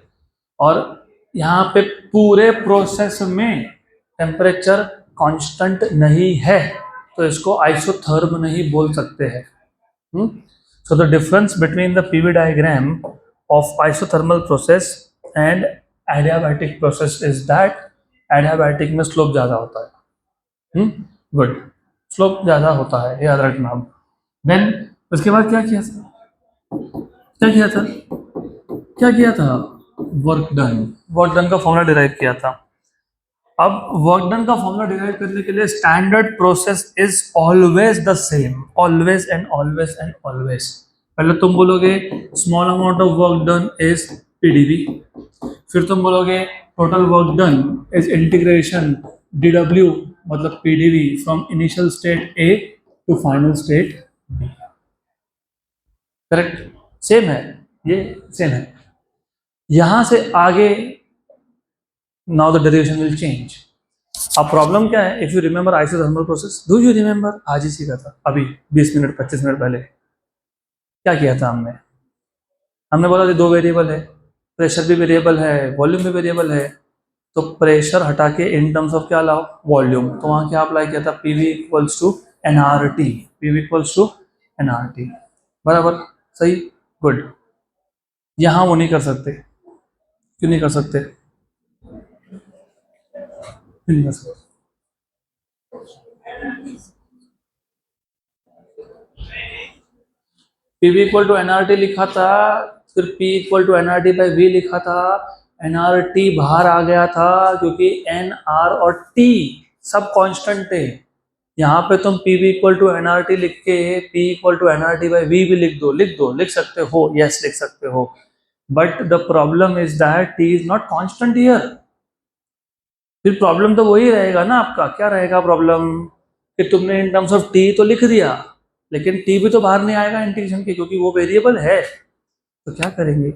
और यहाँ पे पूरे प्रोसेस में टेम्परेचर कांस्टेंट नहीं है, तो इसको आइसोथर्म नहीं बोल सकते हैं. So the difference between the PV diagram of isothermal process and adiabatic process is that adiabatic में स्लोप ज्यादा होता है. गुड. स्लोप ज्यादा होता है, याद रखना. देन उसके बाद क्या किया था? वर्क डन का फॉर्मूला डिराइव किया था. अब वर्क डन का फॉर्मूला डिराइव करने के लिए standard process is always the same, always and always and always. पहले तुम बोलोगे small amount of work done is PDV, फिर तुम बोलोगे total work done is integration DW मतलब PDV from initial state A to final state B. Correct. Same है, ये same है. यहां से आगे now the derivation will change. अब प्रॉब्लम क्या है, if you remember isothermal process, do you remember, आज ही सीखा था अभी 20 मिनट 25 मिनट पहले, क्या किया था हमने? हमने बोला कि दो वेरिएबल है, प्रेशर भी वेरिएबल है, वॉल्यूम भी वेरिएबल है, तो प्रेशर हटा के इन टर्म्स ऑफ क्या लाओ, वॉल्यूम। तो वहाँ क्या अप्लाई किया था, PV equals to NRT, PV equals to NRT, बराबर, सही, गुड। यहाँ वो नहीं कर सकते, क्यों नहीं कर सकते, क्यों नहीं कर सकते? पीवी इक्वल टू एनआरटी लिखा था, फिर P equal to NRT by V लिखा था, एनआरटी बाहर आ गया था क्योंकि एन आर और टी सब कांस्टेंट थे। यहाँ पे तुम पीवी इक्वल टू एनआरटी लिख के P equal to NRT by V भी लिख दो, लिख सकते हो, यस लिख सकते हो, but the problem is that T is not constant here. फिर प्रॉब्लम तो वही रहेगा ना आपका, क्या रहेगा प्रॉब्लम, कि तुमने इन टर्म्स ऑफ टी तो लिख दिया, लेकिन टी भी तो बाहर नहीं आएगा इंटीग्रेशन के, क्योंकि वो वेरिएबल है, तो क्या करेंगे?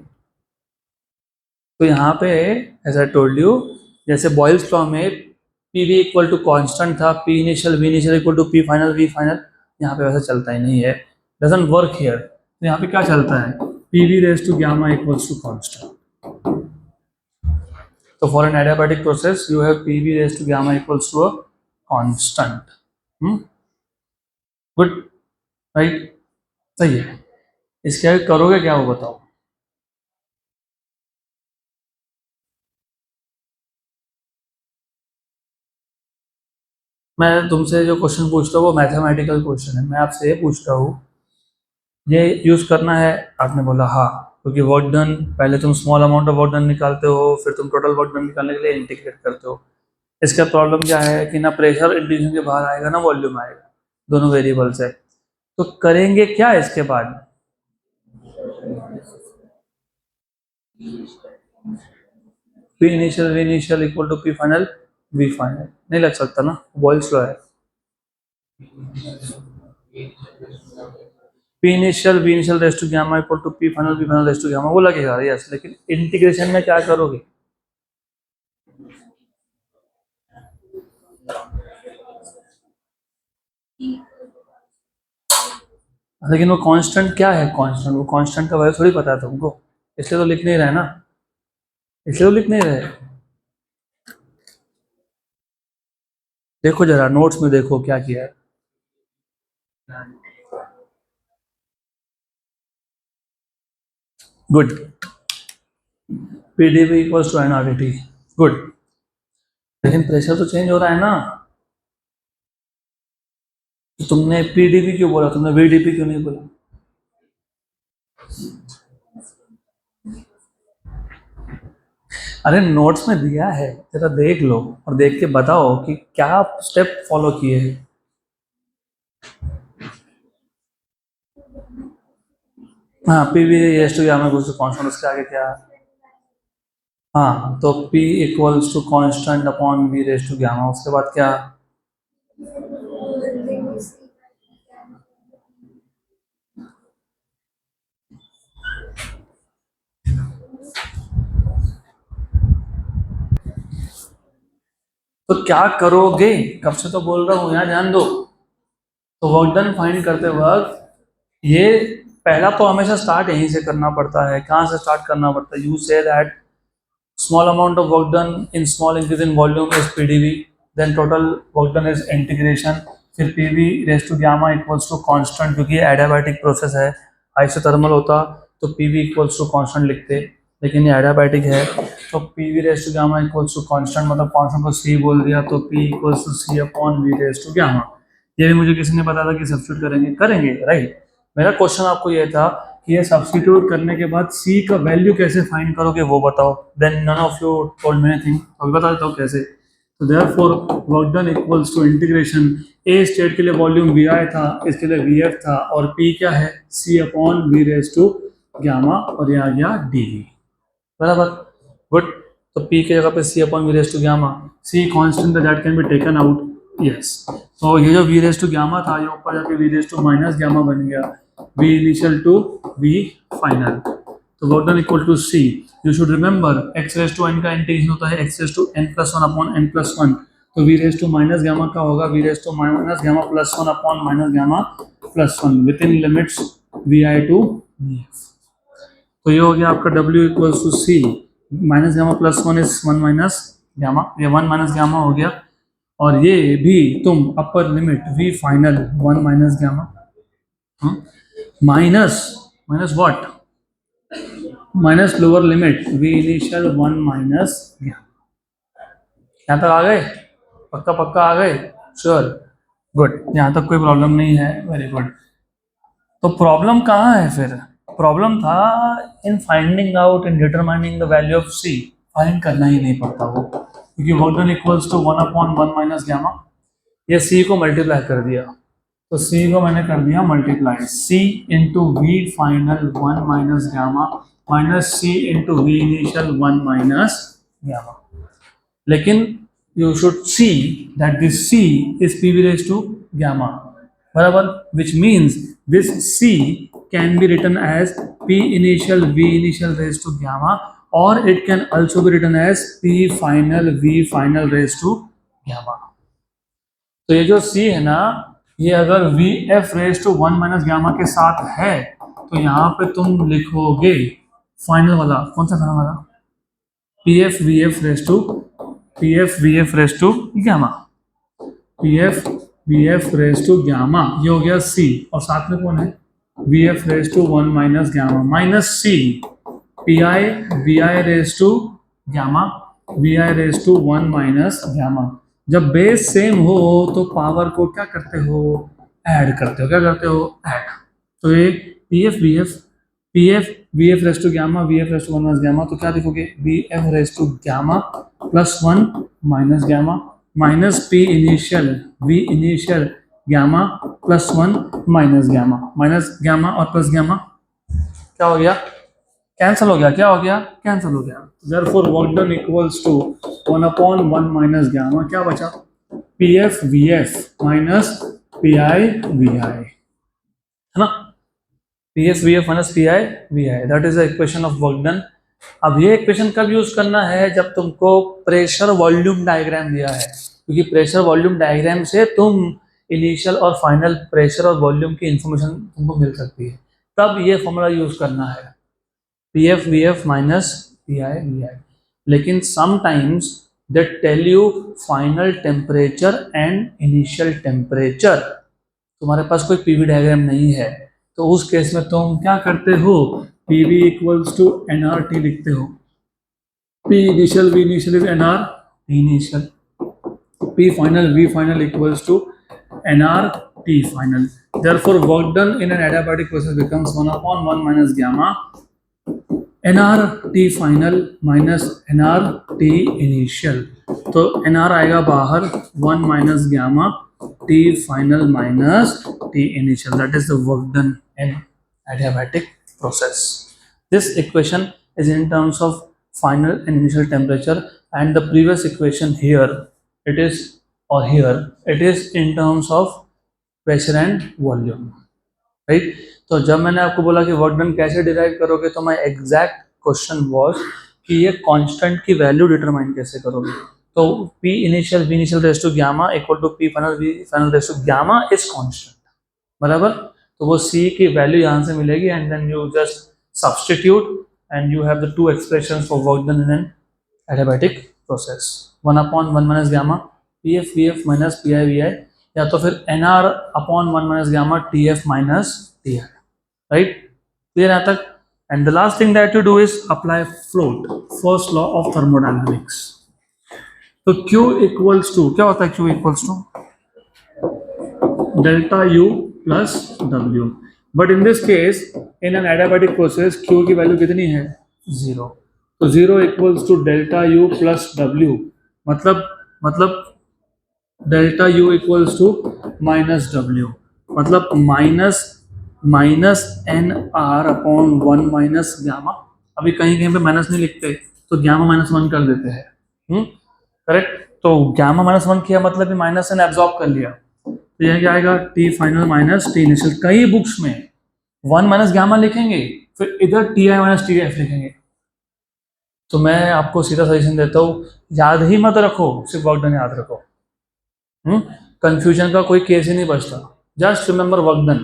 तो यहाँ पे एज आई टोल्ड यू, जैसे बॉयल्स लॉ में P V equal to constant था, P initial V initial equal to P final V final, यहाँ पे वैसा चलता ही नहीं है, डजंट वर्क हियर। तो यहाँ पे क्या चलता है, P V raise to gamma equals to constant. तो for an adiabatic process you have P V raise to gamma equals to a constant. Good, right, सही है। इसके आगे करोगे क्या वो बताओ? मैं तुमसे जो क्वेश्चन पूछ रहा हूँ वो मैथमेटिकल क्वेश्चन है, मैं आपसे ये पूछ रहा हूँ, ये यूज करना है? आपने बोला हाँ, क्योंकि वर्क डन, पहले तुम small amount of work done निकालते हो, फिर तुम टोटल वर्क डन निकालने के लिए इंटीग्रेट करते हो। इसका प्रॉब्लम क्या है कि ना प्रेशर इंटीग्रेशन के बाहर आएगा ना वॉल्यूम आएगा, दोनों वेरिएबल्स है। तो करेंगे क्या इसके बाद? P initial V initial equal to P final V final, नहीं लग सकता ना, बॉयल्स लॉ है। P initial V initial raise to gamma equal to P final V final raise to gamma, वो लगेगा यस, लेकिन इंटीग्रेशन में क्या करोगे? लेकिन वो कांस्टेंट क्या है, कांस्टेंट, वो कांस्टेंट का वैल्यू थोड़ी पता है तुमको, इसलिए तो लिख नहीं रहे ना, इसलिए तो लिख नहीं रहे। देखो जरा नोट्स में देखो क्या किया है। Good, PdV equals to nRT, good, लेकिन प्रेशर तो चेंज हो रहा है ना। तो तुमने पीडीवी क्यों बोला, तुमने वीडीपी क्यों नहीं बोला? अरे नोट्स में दिया है, जरा देख लो और देख के बताओ कि क्या स्टेप फॉलो किए हैं। हाँ, P V raise to gamma equals to constant, उसके आगे क्या है? हाँ, तो P equals to constant upon V raise to gamma, उसके बाद क्या? तो क्या करोगे, कब से तो बोल रहा हूँ, यहाँ ध्यान दो। तो वर्क डन फाइंड करते वक्त ये पहला तो हमेशा स्टार्ट यहीं से करना पड़ता है। कहाँ से स्टार्ट करना पड़ता है? You say that small amount of work done in small increase in volume is PdV, then total work done is integration, फिर PV raise to gamma equals to constant, क्योंकि ये एडियाबैटिक प्रोसेस है, isothermal होता तो PV equals to constant लिखते, लेकिन ये adiabatic है, तो PV raise to gamma equals to constant, मतलब कांस्टेंट को C बोल दिया, तो P equals to C upon V raise to gamma. ये भी मुझे किसी ने बताया था कि सब्स्टिट्यूट करेंगे, करेंगे राइट। मेरा क्वेश्चन आपको ये था कि ये सब्स्टिट्यूट करने के बाद C का वैल्यू कैसे फाइंड करोगे वो बताओ। Then none of you told me anything, अभी बता देता हूँ कैसे। तो therefore work done equals to integration, A state के लिए वॉल्यूम वी आई था, इसके लिए वी एफ था, और पी क्या है, C upon V raise to gamma, और ये आ गया डी वी, बराबर, गुड। तो पी की जगह पे C upon V raise to gamma, C constant that can be taken out, yes. तो ये जो वी रेज टू गामा था, ये ऊपर जाके V raise to minus gamma बन गया, V initial to V final, तो work done equal to C. You should remember X raise to N का इंटीग्रेशन होता है X raise to N plus one upon N plus one, तो V raise to minus gamma का होगा V raise to minus gamma plus one upon minus gamma plus one within limits V I to V F. तो ये हो गया आपका W equals to C minus gamma plus one is one minus gamma, ये one minus gamma हो गया, और ये भी तुम upper limit V final one minus gamma minus minus what minus lower limit V initial one minus gamma. यहाँ तक आ गए? पक्का पक्का आ गए? श्योर, गुड, यहाँ तक कोई प्रॉब्लम नहीं है, वेरी गुड। तो प्रॉब्लम कहाँ है फिर? प्रॉब्लम था in finding out in determining the value of C. Find करना ही नहीं पड़ता वो, क्योंकि work done equals to one upon one minus gamma. ये सी को मल्टीप्लाई कर दिया, तो सी को मैंने कर दिया multiply, C into V final one minus gamma minus C into V initial one minus gamma. लेकिन you should see that this c is p raised to gamma, बराबर, which means this c can be written as p initial v initial raised to gamma, or it can also be written as p final v final raised to gamma। तो ये जो c है ना, ये अगर v f raised to one minus gamma के साथ है, तो यहाँ पे तुम लिखोगे फाइनल वाला, कौन सा फाइनल वाला, P F V F raise to P F V F raise to gamma, P F V F raise to gamma, ये हो गया सी, और साथ में कौन है, V F raise to one minus gamma minus C P I V I raise to gamma V I raise to one minus gamma. जब base same हो तो पावर को क्या करते हो, ऐड करते हो, क्या करते हो, ऐड। तो ये P F V F raise to gamma V F raise to one minus gamma, तो क्या लिखोगे, V F raise to gamma plus one minus gamma minus P initial V initial gamma plus one minus gamma और plus gamma क्या हो गया, cancel हो गया, क्या हो गया, कैंसिल हो गया। Therefore work done equals to one upon one minus gamma, क्या बचा, P F V F minus P I V I, है ना, P F V F minus P I V I, that is the equation of work done. अब ये equation कब use करना है, जब तुमको प्रेशर वॉल्यूम डायग्राम दिया है, क्योंकि प्रेशर वॉल्यूम डायग्राम से तुम इनिशियल और फाइनल प्रेशर और वॉल्यूम की इंफॉर्मेशन तुमको मिल सकती है, तब ये फॉर्मूला यूज करना है, P F V F minus P I V I. लेकिन sometimes they tell you final temperature and initial temperature, तुम्हारे पास कोई पीवी डायग्राम नहीं है, तो उस केस में तुम क्या करते हो, P V equals to N R T लिखते हो, P initial V initial is N R T initial, P final V final equals to N R T final. Therefore work done in an adiabatic process becomes one upon one minus gamma N R T final minus N R T initial, तो N R आएगा बाहर, one minus gamma T final minus T initial, that is the work done in adiabatic process. This equation is in terms of final and initial temperature, and the previous equation here it is, or here it is in terms of pressure and volume, right? तो जब मैंने आपको बोला कि work done कैसे derive करोगे, तो my exact question was कि ये कांस्टेंट की वैल्यू डिटरमाइन कैसे करोगे। तो P initial V initial raise to gamma equal to P final V final raise to gamma is constant, बराबर। तो वो C की वैल्यू यहाँ से मिलेगी, and then you just substitute and you have the two expressions for work done in an adiabatic process, one upon one minus gamma P F V F minus P I V I, या तो फिर N R upon one minus gamma T F minus T I, right, clear यहाँ तक। And the last thing that you do is apply float, first law of thermodynamics. तो Q equals to, क्या होता है Q equals to, delta U plus W, but in this case in an adiabatic process Q की value कितनी है, 0, तो 0 equals to delta U plus W, मतलब delta U equals to minus W, मतलब minus N R upon one minus gamma. अभी कहीं कहीं पे माइनस नहीं लिखते, तो गामा माइनस वन कर देते हैं, करेक्ट। तो गामा माइनस वन किया मतलब माइनस एन एब्जॉर्ब कर लिया, तो यह क्या आएगा, T final minus T initial. कई बुक्स में वन माइनस गामा लिखेंगे, फिर इधर T I minus T F लिखेंगे। तो मैं आपको सीधा सजेशन देता हूँ, याद ही मत रखो, सिर्फ वर्क डन याद रखो, कंफ्यूजन का कोई केस ही नहीं बचता. Just remember work done.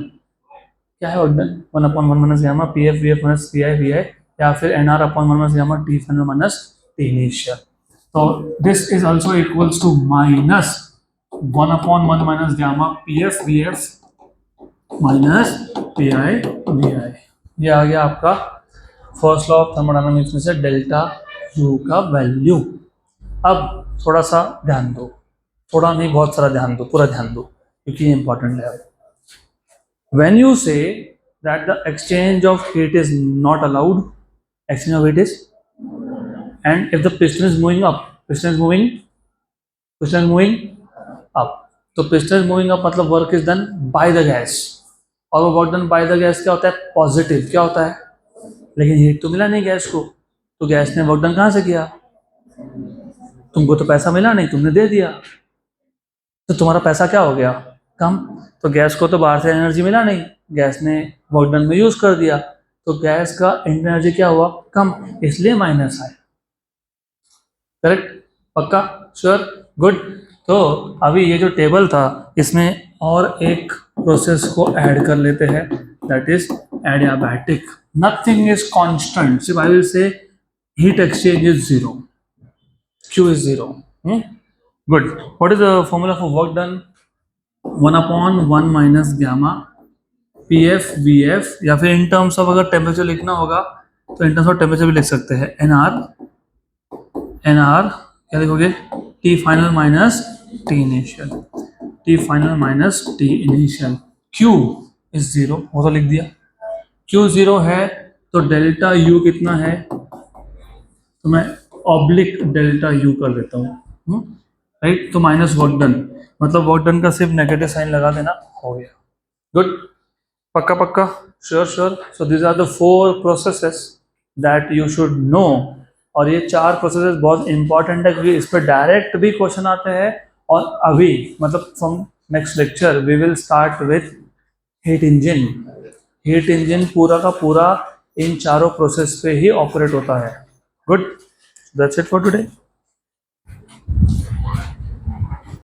क्या है work done? 1/1 minus gamma P F V F minus P I V I, या फिर N R upon 1 minus gamma T final minus T initial. तो this is also equals to minus 1/1 minus gamma P F V F minus P I V I. ये आ गया आपका first law of thermodynamics में से delta U का value. अब थोड़ा सा ध्यान दो, थोड़ा नहीं बहुत सारा ध्यान दो, पूरा ध्यान दो क्योंकि ये इंपॉर्टेंट है. When you say that the exchange of heat is not allowed, exchange of heat is, and if the piston is moving up, piston is moving up, तो piston is moving up मतलब work is done by the gas, और वो work done by the gas क्या होता है? Positive. क्या होता है? लेकिन हीट तो मिला नहीं गैस को, तो गैस ने वर्क डन कहाँ से किया? तुमको तो पैसा मिला नहीं, तुमने दे दिया, तो तुम्हारा पैसा क्या हो गया? कम. तो गैस को तो बाहर से एनर्जी मिला नहीं, गैस ने वर्क डन में यूज कर दिया, तो गैस का एनर्जी क्या हुआ? कम, इसलिए माइनस आया. करेक्ट? पक्का? श्योर? गुड. तो अभी ये जो टेबल था इसमें और एक प्रोसेस को ऐड कर लेते हैं, that is adiabatic. Nothing is constant, सिर्फ I will say heat exchange is zero, Q is 0. Good. What is the formula for work done? 1/1 minus gamma PF VF, या फिर इन टर्म्स ऑफ अगर temperature लिखना होगा तो in terms of temperature भी लिख सकते हैं. NR क्या लिखोगे? T final minus T initial. T final minus T initial. Q is 0, वो तो लिख दिया. Q 0 है तो डेल्टा U कितना है? तो मैं ऑब्लिक डेल्टा यू कर देता हूँ. राइट? तो माइनस वर्क डन, मतलब वर्क डन का सिर्फ नेगेटिव साइन लगा देना, हो गया. गुड. पक्का पक्का? Sure sure. So this are the 4 processes that you should know. और ये 4 प्रोसेसेस बहुत इंपॉर्टेंट है क्योंकि इस पर डायरेक्ट भी क्वेश्चन आते हैं, और अभी मतलब from next lecture we will start with heat engine. Heat engine पूरा का पूरा इन चारों प्रोसेस पे ही ऑपरेट होता है. Good. That's it for today.